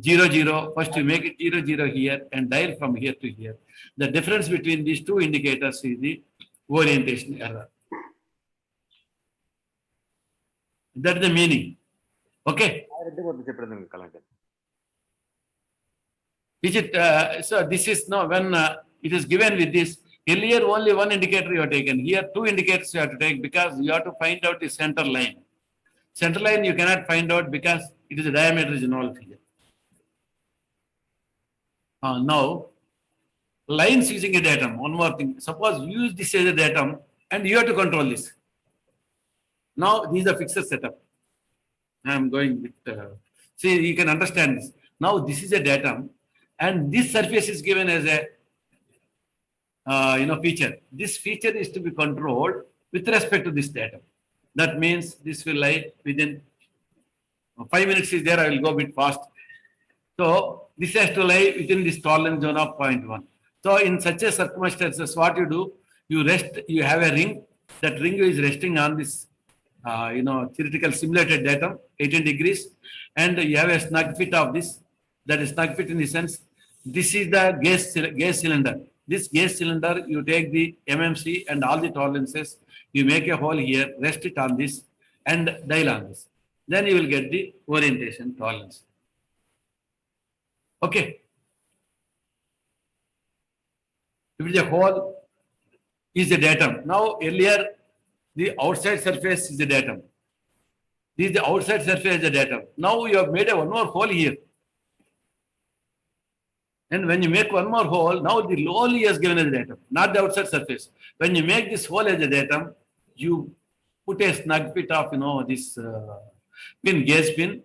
0, 0, first you make it 0, 0 here and dial from here to here. The difference between these two indicators is the orientation error. That is the meaning. Okay? Is it, so this is now when it is given with this. Earlier, only one indicator you have taken. Here, two indicators you have to take because you have to find out the center line. Center line you cannot find out because it is a diameter is involved here. Now, lines using a datum. One more thing. Suppose you use this as a datum and you have to control this. Now, this is a fixer setup. I am going with, see, you can understand this. Now, this is a datum and this surface is given as a feature. This feature is to be controlled with respect to this datum. That means this will lie within 5 minutes is there. I will go a bit fast. So this has to lie within this tolerance zone of 0.1. So in such a circumstances, what you do, you rest. You have a ring. That ring is resting on this, theoretical simulated datum, 18 degrees, and you have a snug fit of this. That is snug fit in the sense. This is the gas cylinder. This gas cylinder, you take the MMC and all the tolerances, you make a hole here, rest it on this, and dial on this. Then you will get the orientation tolerance. Okay. If it is a hole, is the datum. Now, earlier, the outside surface is the datum. This is the outside surface is the datum. Now, you have made one more hole here. And when you make one more hole, now the hole is given as a datum, not the outside surface. When you make this hole as a datum, you put a snug fit of, this pin, gauge pin,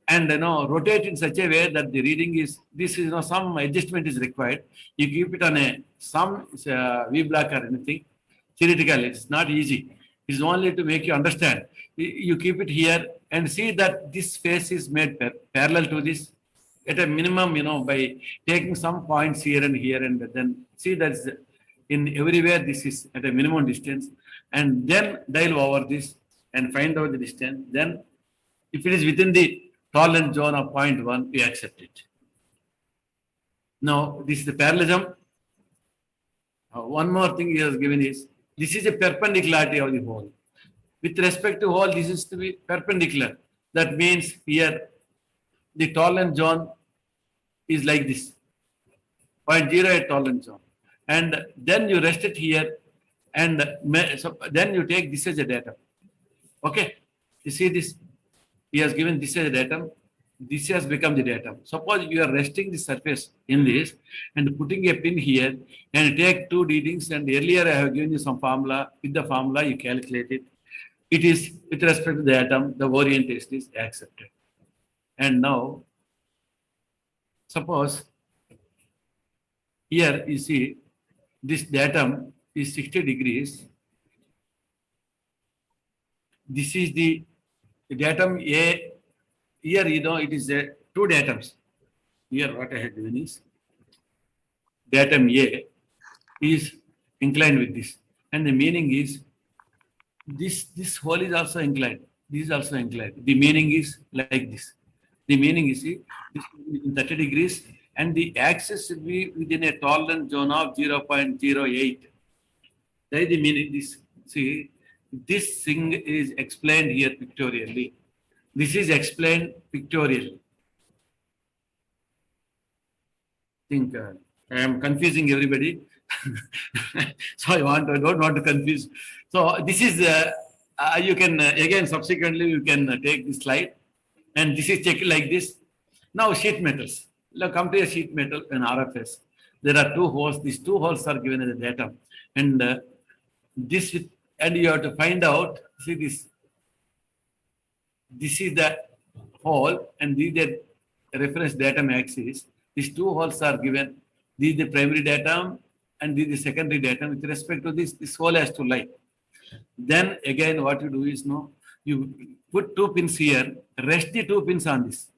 and, rotate in such a way that the reading is, this is, some adjustment is required. You keep it on some V block or anything. theoretically. It's not easy. It's only to make you understand. You keep it here and see that this face is made parallel to this at a minimum, by taking some points here, and then see that in everywhere this is at a minimum distance, and then dial over this and find out the distance. Then if it is within the tolerance zone of 0.1, we accept it. Now, this is the parallelism. One more thing he has given is, this is a perpendicularity of the hole. With respect to hole, this is to be perpendicular. That means here, the tolerance zone is like this, 0.08 tolerance zone. And then you rest it here, and so then you take this as a datum. Okay, you see this? He has given this as a datum. This has become the datum. Suppose you are resting the surface in this and putting a pin here and take 2 readings, and earlier I have given you some formula. With the formula, you calculate it. It is with respect to the atom, the orient test is accepted. And now, suppose here you see this datum is 60 degrees. This is the datum A. Here, it is 2 datums. Here, what I have given is datum A is inclined with this. And the meaning is this hole is also inclined. This is also inclined. The meaning is like this. The meaning is, see, this is in 30 degrees, and the axis should be within a tolerance zone of 0.08. That is the meaning. This thing is explained here pictorially. This is explained pictorially. I think I am confusing everybody. So I don't want to confuse. So this is, you can, again, subsequently, you can take this slide. And this is checked like this. Now, sheet metals. Now, come to a sheet metal and RFS. There are 2 holes. These 2 holes are given as a datum. And and you have to find out, see this. This is the hole, and this is the reference datum axis. These 2 holes are given. This is the primary datum, and this is the secondary datum. With respect to this hole has to lie. Then again, what you do is, you put 2 pins here, rest the 2 pins on this.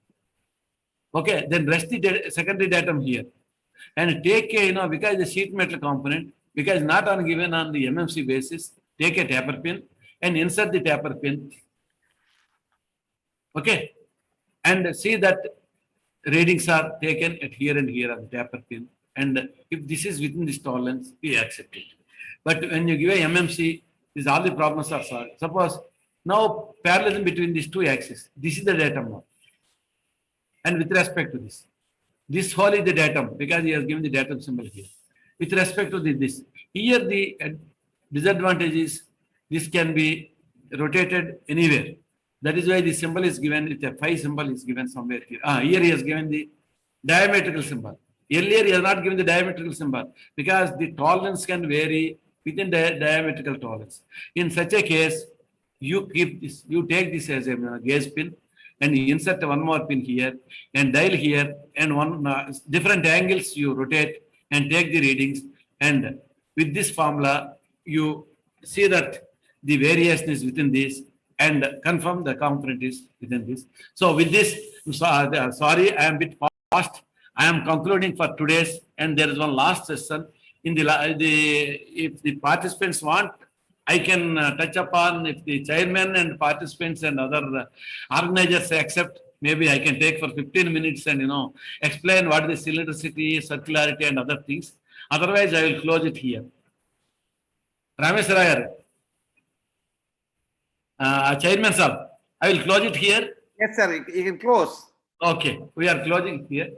Okay, then rest the secondary datum here. And take a, because the sheet metal component, because not given on the MMC basis, take a taper pin and insert the taper pin. Okay, and see that readings are taken at here and here on the taper pin. And if this is within this tolerance, we accept it. But when you give a MMC, all the problems are solved. Suppose now parallelism between these 2 axes. This is the datum now. And with respect to this hole is the datum, because he has given the datum symbol here. With respect to this, here the disadvantage is this can be rotated anywhere. That is why the symbol is given, with a phi symbol is given somewhere here. Here he has given the diametrical symbol. Earlier he has not given the diametrical symbol, because the tolerance can vary within the diametrical tolerance. In such a case, you keep this, you take this as a gauge pin, and you insert 1 more pin here, and dial here, and different angles you rotate and take the readings. And with this formula, you see that the variation is within this, and confirm the component is within this. So with this, sorry, I am a bit fast. I am concluding for today's, and there is one last session. If the participants want, I can touch upon, if the chairman and participants and other organizers accept, maybe I can take for 15 minutes and explain what is the cylindricity, circularity, and other things. Otherwise, I will close it here. Rameswaraya, Chairman sir, I will close it here. Yes, sir. You can close. Okay, we are closing here.